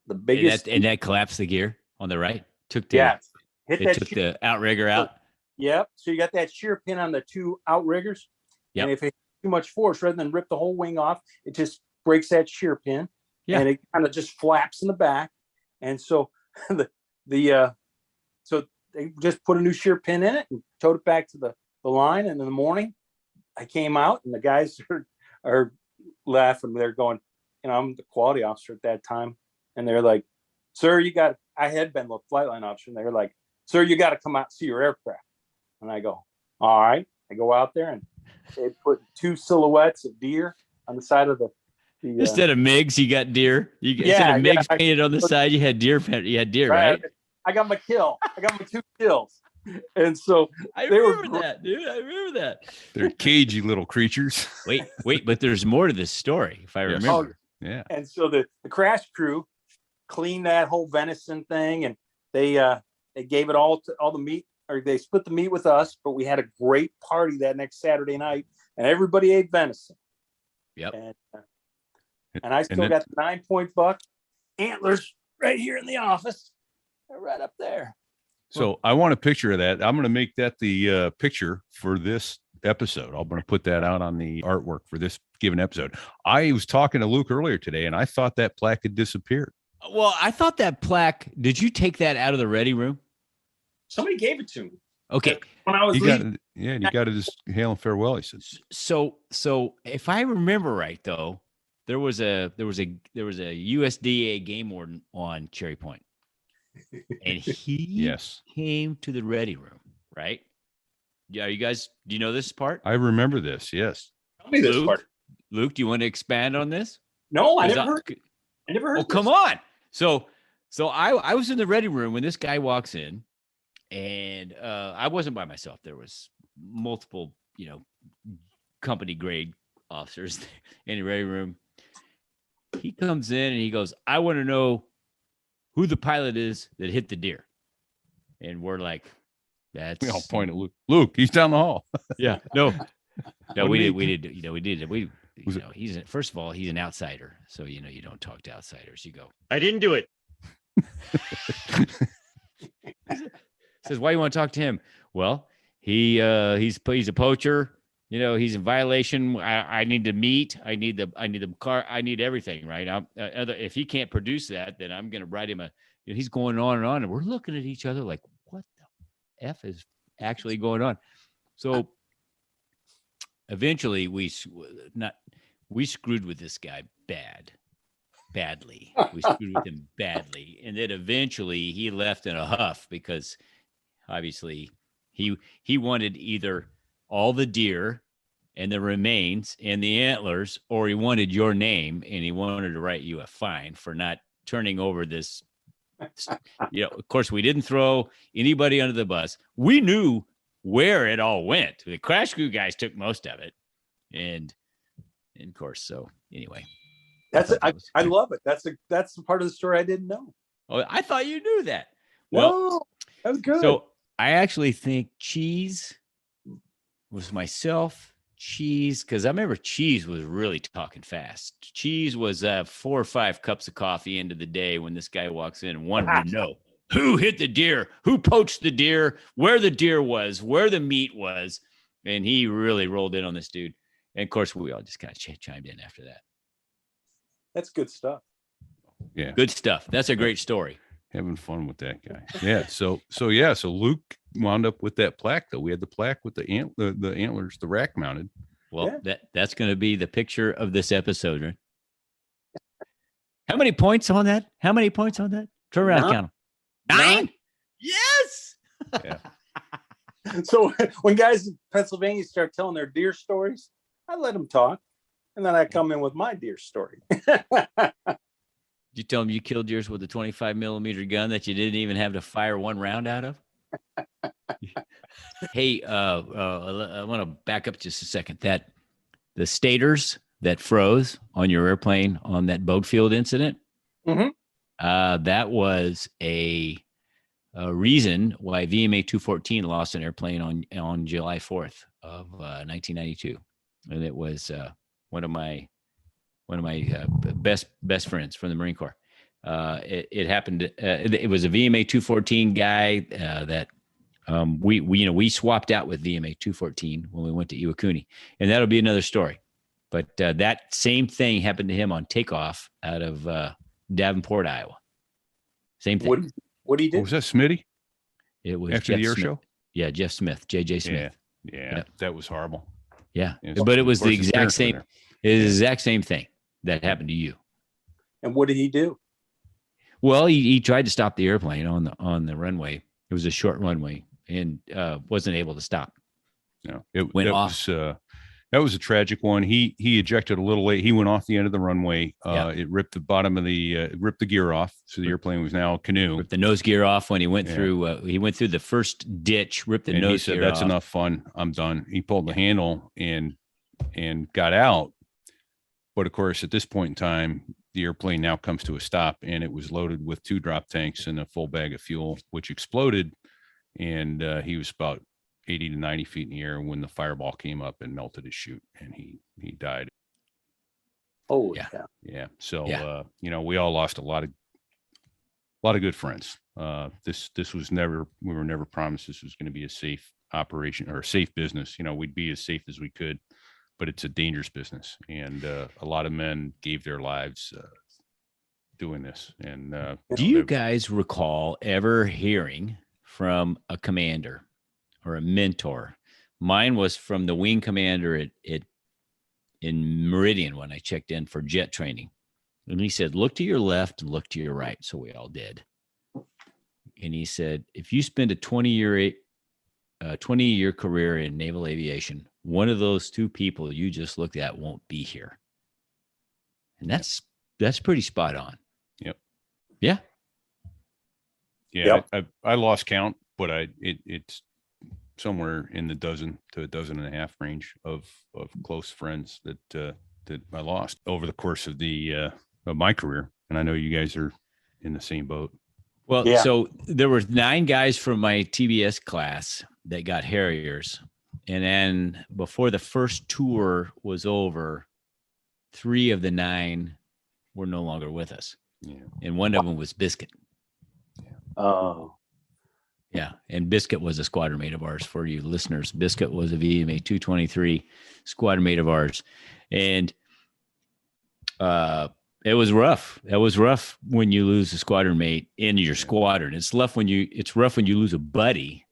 The biggest. And that collapsed the gear on the right. Took the outrigger out. Yep. So you got that shear pin on the two outriggers. Yep. And if it's too much force, rather than rip the whole wing off, it just breaks that shear pin. Yeah. and it kind of just flaps in the back. And so so they just put a new shear pin in it and towed it back to the line. And in the morning, I came out, and the guys are laughing. They're going, I'm the quality officer at that time, and they're like, "Sir, I had been the flight line officer, and they're like, "Sir, you got to come out and see your aircraft." And I go, "All right." I go out there, and they put 2 silhouettes of deer on the side of the Instead of MiGs, you got deer. Instead of MiGs painted on the side, you had deer. You had deer, right? I got my kill. I got my 2 kills. And so I remember that, dude. I remember that. They're cagey little creatures. Wait, but there's more to this story, if I remember. Yeah. And so the crash crew cleaned that whole venison thing, and they gave it all the meat, or they split the meat with us, but we had a great party that next Saturday night, and everybody ate venison. Yep. And I still got the 9-point buck antlers right here in the office. They're right up there. So I want a picture of that. I'm going to make that the picture for this episode. I'm going to put that out on the artwork for this given episode. I was talking to Luke earlier today, and I thought that plaque had disappeared. Well, I thought that plaque, did you take that out of the ready room? Somebody gave it to me. Okay. When I was leaving. You got to just hail and farewell, he said. So if I remember right, though, there was a USDA game warden on Cherry Point, and he came to the ready room, right? Yeah, you guys, do you know this part? I remember this. Yes. Tell me this part. Luke, do you want to expand on this? No, I never heard. Oh, come on. So I was in the ready room when this guy walks in, and I wasn't by myself. There was multiple, company grade officers in the ready room. He comes in and he goes, "I want to know who the pilot is that hit the deer." And we're like, "That's." We all point at Luke. Luke, he's down the hall. Yeah. No, we did. He's first of all, he's an outsider. So, you don't talk to outsiders. You go, "I didn't do it." Says, "Why you want to talk to him?" Well, he's a poacher. He's in violation. I need the meat. I need the car. I need everything, right? If he can't produce that, then I'm going to write him he's going on, and we're looking at each other like, what the F is actually going on? So eventually we screwed with this guy badly. We screwed with him badly. And then eventually he left in a huff because obviously he wanted either all the deer and the remains and the antlers, or he wanted your name and he wanted to write you a fine for not turning over this. Of course, we didn't throw anybody under the bus. We knew where it all went. The crash crew guys took most of it. And of course, so anyway. I love it. That's the part of the story I didn't know. Oh, I thought you knew that. Well, that was good. So I actually think Cheese was myself, Cheese, because I remember Cheese was really talking fast. Cheese was 4 or 5 cups of coffee into the day when this guy walks in and wanted to know who hit the deer, who poached the deer, where the deer was, where the meat was. And he really rolled in on this dude. And of course, we all just kind of chimed in after that. That's good stuff. Yeah. Good stuff. That's a great story. Having fun with that guy. Yeah. So Luke wound up with that plaque, though. We had the plaque with the antlers, the rack mounted. Well, that's going to be the picture of this episode. Right? How many points on that? Turn around, count them. 9? Yes. Yeah. So when guys in Pennsylvania start telling their deer stories, I let them talk, and then I come in with my deer story. You tell them you killed deers with a 25 millimeter gun that you didn't even have to fire one round out of? Hey, I want to back up just a second. The stators that froze on your airplane on that boat field incident, that was a reason why VMA 214 lost an airplane on July 4th of 1992, and it was one of my best friends from the Marine Corps. It happened. It was a VMA 214 guy that we swapped out with VMA 214 when we went to Iwakuni, and that'll be another story. But that same thing happened to him on takeoff out of Davenport, Iowa. Same thing. What did he do? Was that Smitty It was after Jeff the air Smith. show? Yeah, Jeff Smith, JJ Smith. Yeah, Yep. that was horrible. Yeah, And but it of was course the his exact parents were same. there. It is the exact same thing that happened to you. And what did he do? Well, he tried to stop the airplane on the runway. It was a short runway and wasn't able to stop. No, Went that off. That was a tragic one. He ejected a little late. He went off the end of the runway. It ripped the bottom of ripped the gear off. So the airplane was now a canoe. Ripped the nose gear off when he went through. He went through the first ditch. Ripped the nose gear off. That's enough fun. I'm done. He pulled the handle and got out. But of course, at this point in time, the airplane now comes to a stop, and it was loaded with 2 drop tanks and a full bag of fuel, which exploded. And he was about 80 to 90 feet in the air when the fireball came up and melted his chute, and he died. Oh, Yeah. Yeah. So, Yeah. we all lost a lot of good friends. This was we were never promised this was going to be a safe operation or a safe business. We'd be as safe as we could, but it's a dangerous business. And a lot of men gave their lives doing this. And do you guys recall ever hearing from a commander or a mentor? Mine was from the wing commander in Meridian when I checked in for jet training. And he said, look to your left and look to your right. So we all did. And he said, if you spend a 20-year career in naval aviation, one of those 2 people you just looked at won't be here. And that's pretty spot on. Yep. Yeah. Yeah. Yep. I lost count, but it's somewhere in the dozen to a dozen and a half range of close friends that I lost over the course of of my career. And I know you guys are in the same boat. Well, so there were 9 guys from my TBS class that got Harriers. And then before the first tour was over, 3 of the 9 were no longer with us. Yeah. And one of them was Biscuit. Oh. Yeah. And Biscuit was a squadron mate of ours. For you listeners, Biscuit was a VMA 223 squadron mate of ours. And it was rough. It was rough when you lose a squadron mate in your squadron. It's rough when you lose a buddy,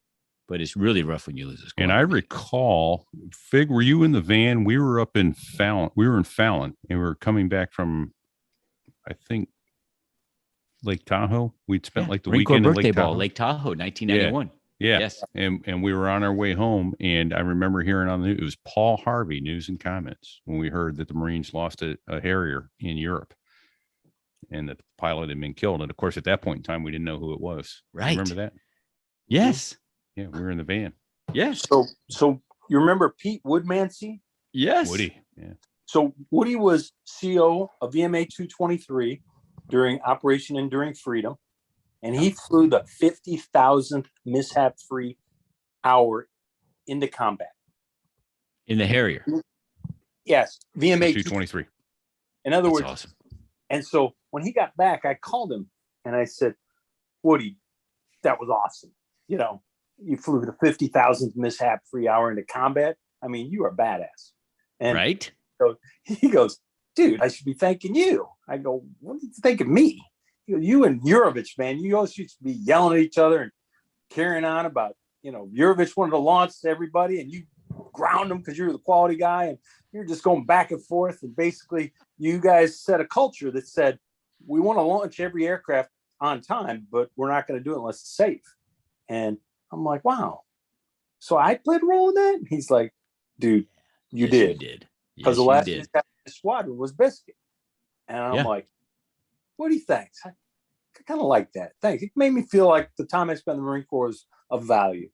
but it's really rough when you lose a squadron. And I recall, Fig, were you in the van? We were up in Fallon. We were in Fallon, and we were coming back from, I think, Lake Tahoe. We'd spent like the Marine Corps weekend in birthday Lake ball, Tahoe. Lake Tahoe, 1991. Yeah. Yes. And we were on our way home, and I remember hearing on the news, it was Paul Harvey, News and Comments, when we heard that the Marines lost a Harrier in Europe and that the pilot had been killed. And of course, at that point in time, we didn't know who it was. Right. Remember that? Yes. Yeah, we were in the van. Yes. So you remember Pete Woodmansey? Yes. Woody. Yeah. So Woody was CO of VMA 223 during Operation Enduring Freedom, and he flew the 50,000th mishap-free hour into combat. In the Harrier. Yes, VMA 223. In other That's words, awesome. And so when he got back, I called him and I said, Woody, that was awesome. You flew the 50,000th mishap-free hour into combat. I mean, you are badass. And Right? so he goes, dude, I should be thanking you. I go, what are you thanking me? He goes, you and Yurovich, man, you always used to be yelling at each other and carrying on about, Yurovich wanted to launch to everybody and you ground them because you're the quality guy and you're just going back and forth. And basically you guys set a culture that said, we want to launch every aircraft on time, but we're not going to do it unless it's safe. And I'm like, wow. So I played a role in that? And he's like, dude, you Yes, did. You did. Because the last squadron was Biscuit. And I'm like, what do you think? I kind of like that. Thanks. It made me feel like the time I spent in the Marine Corps was of value.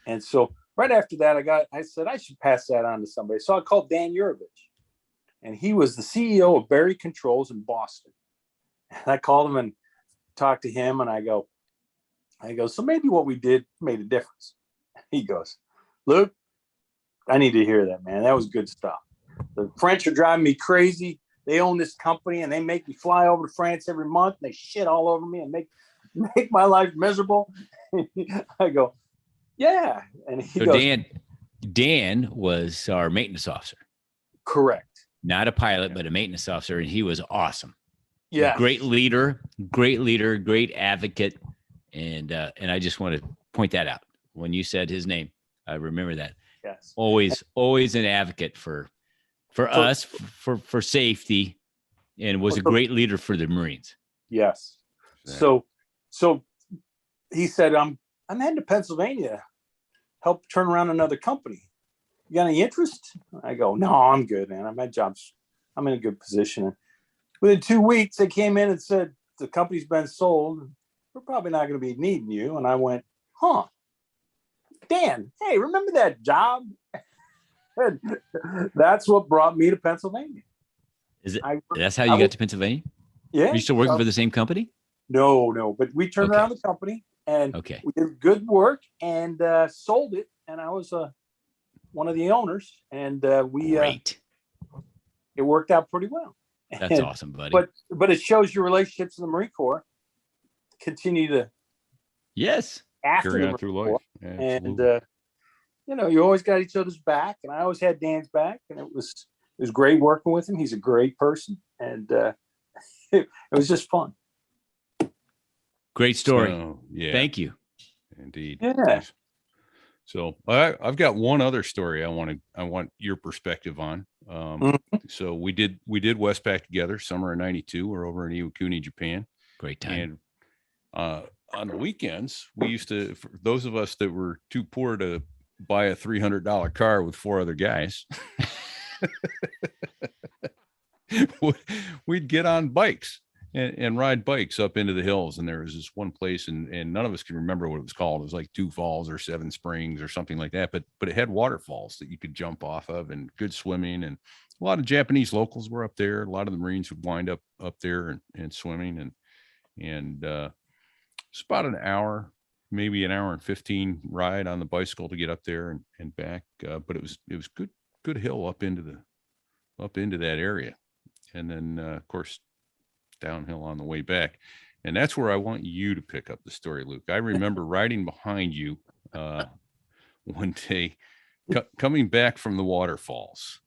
And so right after that, I said, I should pass that on to somebody. So I called Dan Yurovich. And he was the CEO of Berry Controls in Boston. And I called him and talked to him. And I go, so maybe what we did made a difference. He goes, Luke, I need to hear that, man. That was good stuff. The French are driving me crazy. They own this company and they make me fly over to France every month. And they shit all over me and make my life miserable. I go, yeah. And he goes, Dan was our maintenance officer. correct. not a pilot, but a maintenance officer, and he was awesome. Yeah. Great leader, great advocate. And I just want to point that out. When you said his name, I remember that. Yes. Always an advocate for us, for safety, and was a great leader for the Marines. Yes. So he said, I'm heading to Pennsylvania, help turn around another company. You got any interest? I go, no, I'm good, man. My job's, I'm in a good position. Within 2 weeks, they came in and said, the company's been sold. We're probably not going to be needing you. And I went, huh, Dan, hey, remember that job? That's what brought me to Pennsylvania. Is it? That's how you got to Pennsylvania? Yeah. Are you still working for the same company? No, but we turned around the company and we did good work and sold it. And I was one of the owners, and Great. It worked out pretty well. That's awesome, buddy. But it shows your relationships in the Marine Corps continue to after carry the on through Marine life. Corps. Absolutely. And you always got each other's back, and I always had Dan's back, and it was great working with him. He's a great person, and it was just fun. Great story. So, yeah. Thank you. Indeed. Yeah. So I've got one other story I want your perspective on. So we did Westpac together, summer of '92. We're over in Iwakuni, Japan. Great time. And on the weekends, we used to, for those of us that were too poor to buy a $300 car with 4 other guys, we'd get on bikes and ride bikes up into the hills. And there was this one place, and none of us can remember what it was called. It was like 2 Falls or 7 Springs or something like that. But it had waterfalls that you could jump off of, and good swimming. And a lot of Japanese locals were up there. A lot of the Marines would wind up there and swimming. And it's about an hour, maybe an hour and 15 ride on the bicycle to get up there and back. But it was good hill up into that area. And then of course, downhill on the way back. And that's where I want you to pick up the story, Luke. I remember riding behind you one day coming back from the waterfalls.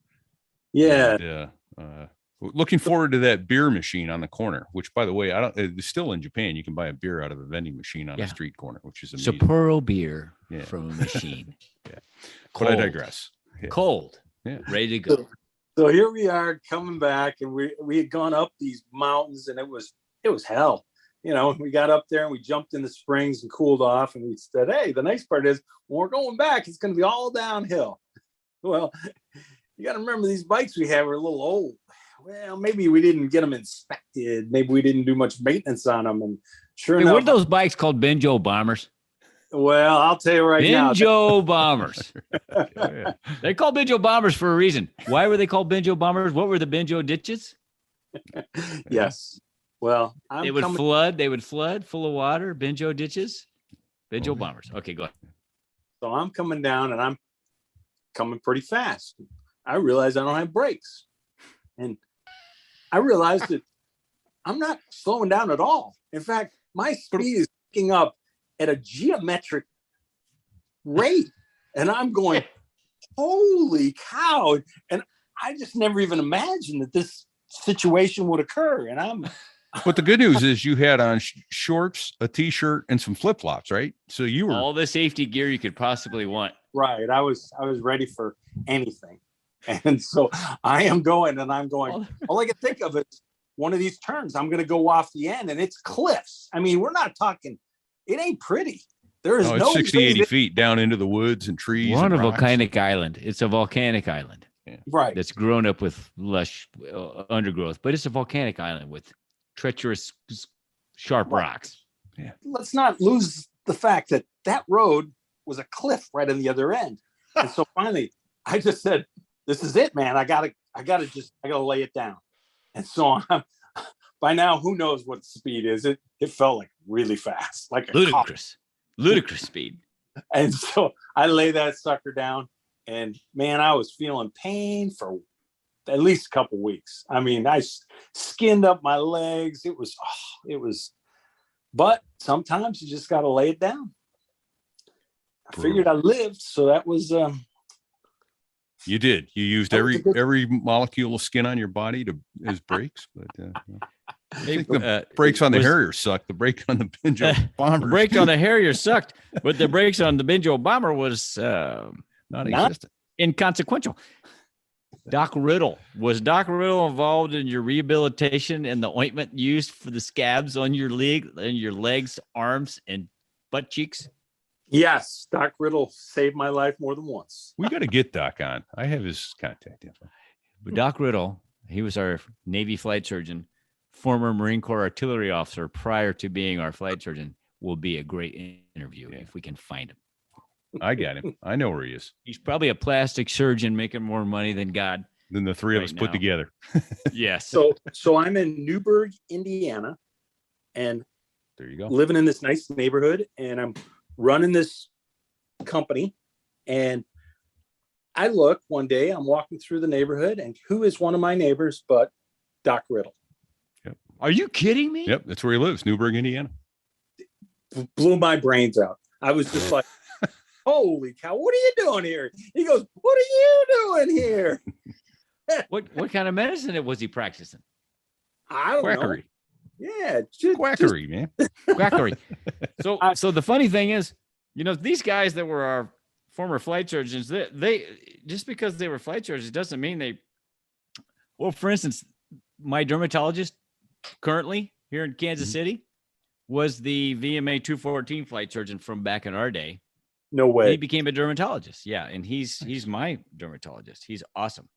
Yeah. And, looking forward to that beer machine on the corner, which, by the way, it's still in Japan. You can buy a beer out of a vending machine on a street corner, which is amazing. Sapporo beer from a machine. But I digress. Yeah. Cold. Yeah. Ready to go. So here we are coming back, and we had gone up these mountains, and it was hell. We got up there and we jumped in the springs and cooled off, and we said, hey, the nice part is when we're going back, it's going to be all downhill. Well, you got to remember these bikes we have are a little old. Well, maybe we didn't get them inspected. Maybe we didn't do much maintenance on them. And sure enough, were those bikes called Benjo bombers? Well, I'll tell you right now. Benjo bombers. They're called Benjo bombers for a reason. Why were they called Benjo bombers? What were the Benjo ditches? Yes. Well, they would flood full of water, Benjo ditches, Benjo bombers. Okay, go ahead. So I'm coming down, and I'm coming pretty fast. I realize I don't have brakes. And I realized that I'm not slowing down at all. In fact, my speed is picking up at a geometric rate. And I'm going, holy cow. And I just never even imagined that this situation would occur. And but the good news is you had on shorts, a t-shirt, and some flip-flops, right? So you were all the safety gear you could possibly want. Right. I was ready for anything. And so I am going, and I'm going, all I can think of is one of these turns. I'm going to go off the end, and it's cliffs. I mean, we're not talking, it ain't pretty. There is no 60, 80 feet down into the woods and trees. We're on a volcanic island. It's a volcanic island. Yeah. Right. That's grown up with lush undergrowth, but it's a volcanic island with treacherous, sharp rocks. Yeah. Let's not lose the fact that road was a cliff right on the other end. And so finally, I just said, this is it, man. I gotta lay it down. And so by now, who knows what speed is? It felt like really fast, like ludicrous speed. And so I lay that sucker down, and man, I was feeling pain for at least a couple weeks. I mean, I skinned up my legs. It was, but sometimes you just got to lay it down. I figured I lived, so that was You did. You used That was a every good- molecule of skin on your body as brakes, but I Hey, think the brakes on the was- Harrier sucked. The brake on the Benjo The bomber brake on the Harrier sucked, but the brakes on the Benjo bomber was non-existent. inconsequential. Doc Riddle, was Doc Riddle involved in your rehabilitation and the ointment used for the scabs on your legs, arms, and butt cheeks? Yes, Doc Riddle saved my life more than once. We got to get Doc on. I have his contact info. But Doc Riddle, he was our Navy flight surgeon, former Marine Corps artillery officer prior to being our flight surgeon. Will be a great interview if we can find him. I got him. I know where he is. He's probably a plastic surgeon making more money than God. Than the three of Right us put now. together. Yes. So I'm in Newburgh, Indiana, and There you go. living in this nice neighborhood, and I'm running this company. And I look one day, I'm walking through the neighborhood, and who is one of my neighbors but Doc Riddle? Are you kidding me? Yep, that's where he lives, Newburgh, Indiana. Blew my brains out. I was just like, holy cow, what are you doing here? He goes, what are you doing here? What kind of medicine was he practicing? I don't Quackery. know. Yeah, just Quackery, man. Quackery. So the funny thing is, these guys that were our former flight surgeons, they just because they were flight surgeons doesn't mean they. Well, for instance, my dermatologist currently here in Kansas City was the VMA 214 flight surgeon from back in our day. no way. He became a dermatologist. Yeah, and he's my dermatologist. He's awesome.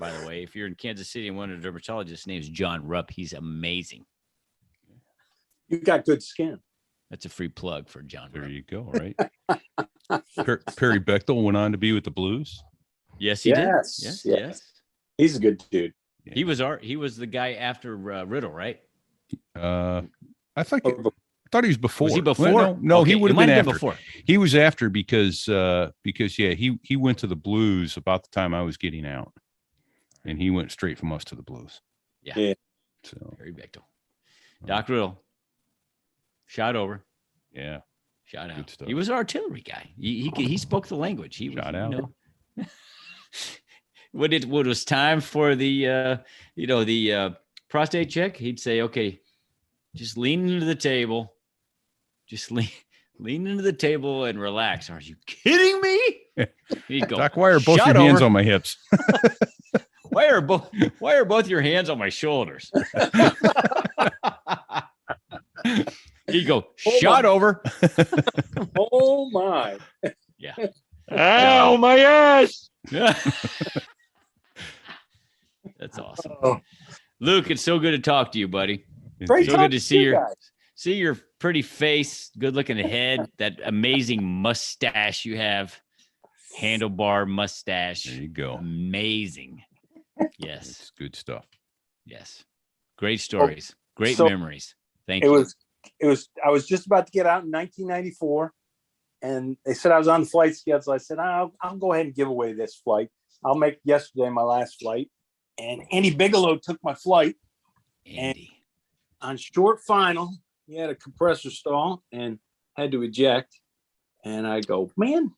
By the way, if you're in Kansas City and one of the dermatologists, his name is John Rupp. He's amazing. You got good skin. That's a free plug for John There Rupp. you go, right? Perry Bechtel went on to be with the Blues. Yes, he Yes, did. yes. Yes. He's a good dude. He was the guy after Riddle, right? I thought he was before. Was he before? Well, no, Okay, he would it have might been have after. before. He was after because he went to the Blues about the time I was getting out, and he went straight from us to the Blues. Yeah. So Harry Bechtel. Doc Riddle. Shot over. yeah, Shot out. Good stuff. He was an artillery guy. He spoke the language. He was, Shot out. When it was time for the prostate check, he'd say, "Okay, just lean into the table. Just lean into the table and relax." Are you kidding me? He'd go, Doc, why are both "Shot your hands over. on my hips? Why are both your hands on my shoulders?" He'd go, "Shot over." Oh my. Yeah. Ow, my ass! That's awesome. Oh, Luke, it's so good to talk to you, buddy. great So talking good to to see you your guys. see your pretty face, good looking head, that amazing mustache you have. Handlebar mustache. There you go. Amazing. Yes. It's good stuff. Yes. Great stories. Great so memories. Thank It you. was I was just about to get out in 1994, and they said I was on the flight schedule. I said, I'll go ahead and give away this flight. I'll make yesterday my last flight. And Andy Bigelow took my flight Andy. on short final. He had a compressor stall and had to eject. And I go, man,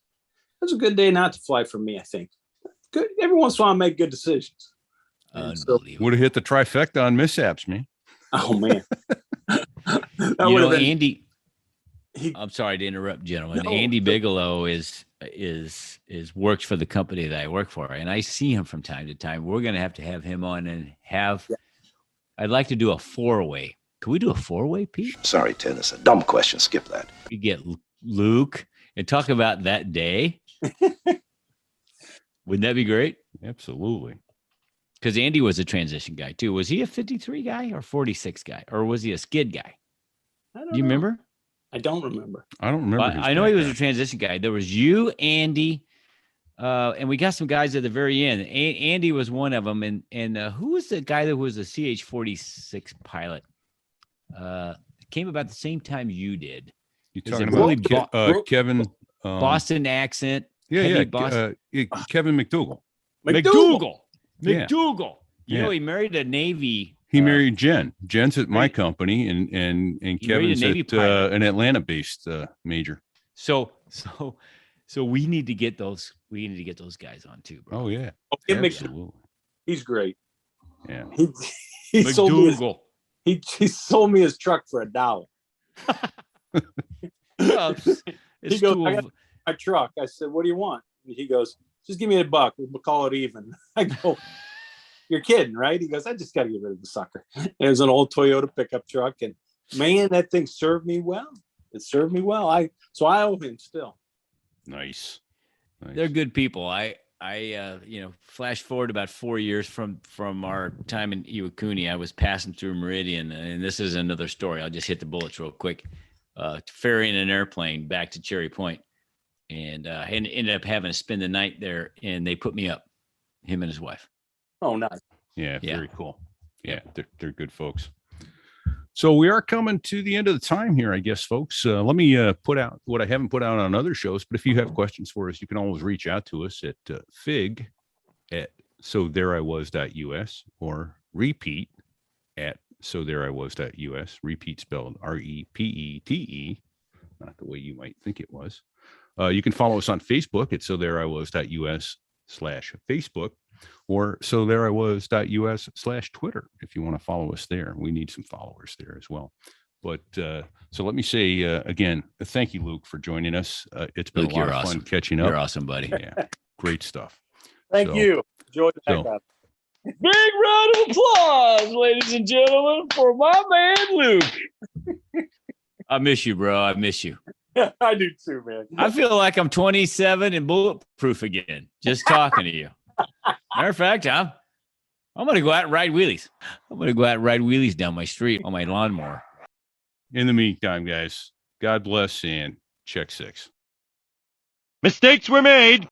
that's a good day not to fly for me, I think. Good. Every once in a while, I make good decisions. And so- Unbelievable. Would have hit the trifecta on mishaps, man. oh, man. That You would know, have been. Andy. He- I'm sorry to interrupt, gentlemen. No. Andy Bigelow is works for the company that I work for, and I see him from time to time. We're going to have him on and have. Yeah. I'd like to do a 4-way. Can we do a 4-way, Pete? Sorry, Tim. It's a dumb question. Skip that. We get Luke and talk about that day. Wouldn't that be great? Absolutely. Because Andy was a transition guy too. Was he a 53 guy or 46 guy, or was he a skid guy? I don't Do you know. remember? I don't remember. I don't remember. Well, his I know he was a background. transition guy. There was you, Andy, and we got some guys at the very end. Andy was one of them, and who was the guy that was a CH-46 pilot? Came about the same time you did. You Is talking it about really Kevin? Boston accent. Yeah, heavy yeah. Boston. Kevin McDougal. McDougal. Yeah. McDougal. You know, Yeah. he married a Navy. He married Jen. Jen's at my Right. company, and He married a Kevin's Navy at pilot. an Atlanta-based major. So we need to get those We need to get those guys on too, bro. Oh yeah, Oh, get Mc- absolutely. he's great. Yeah. He sold me his, McDougal. he sold me his truck for $1. Well, it's He goes, two I of- got my truck. I said, what do you want? And he goes, just give me $1. We'll call it even. I go, you're kidding, right? He goes, I just got to get rid of the sucker. And it was an old Toyota pickup truck. And man, that thing served me well. It served me well. So I owe him still. Nice. they're good people. I flash forward about 4 years from our time in Iwakuni. I was passing through Meridian, and this is another story. I'll just hit the bullets real quick. Ferrying an airplane back to Cherry Point, and ended up having to spend the night there, and they put me up, him and his wife. Oh, nice. Yeah, Yeah. very cool. Yeah, they're good folks. So we are coming to the end of the time here, I guess, folks. Let me put out what I haven't put out on other shows, but if you have questions for us, you can always reach out to us at fig at sothereiwas.us or repeat at sothereiwas.us. Repeat spelled REPETE, not the way you might think it was. You can follow us on Facebook at sothereiwas.us/Facebook. Or sothereiwas.us/Twitter if you want to follow us there. We need some followers there as well. But so let me say again, thank you, Luke, for joining us. It's been Luke, a lot you're of awesome. fun catching up. You're awesome, buddy. Yeah, great stuff. Thank you. Enjoy the heck so- out. Big round of applause, ladies and gentlemen, for my man Luke. I miss you, bro. I miss you. I do too, man. I feel like I'm 27 and bulletproof again, just talking to you. Matter of fact, I'm going to go out and ride wheelies. I'm going to go out and ride wheelies down my street on my lawnmower. In the meantime, guys, God bless and check 6. Mistakes were made.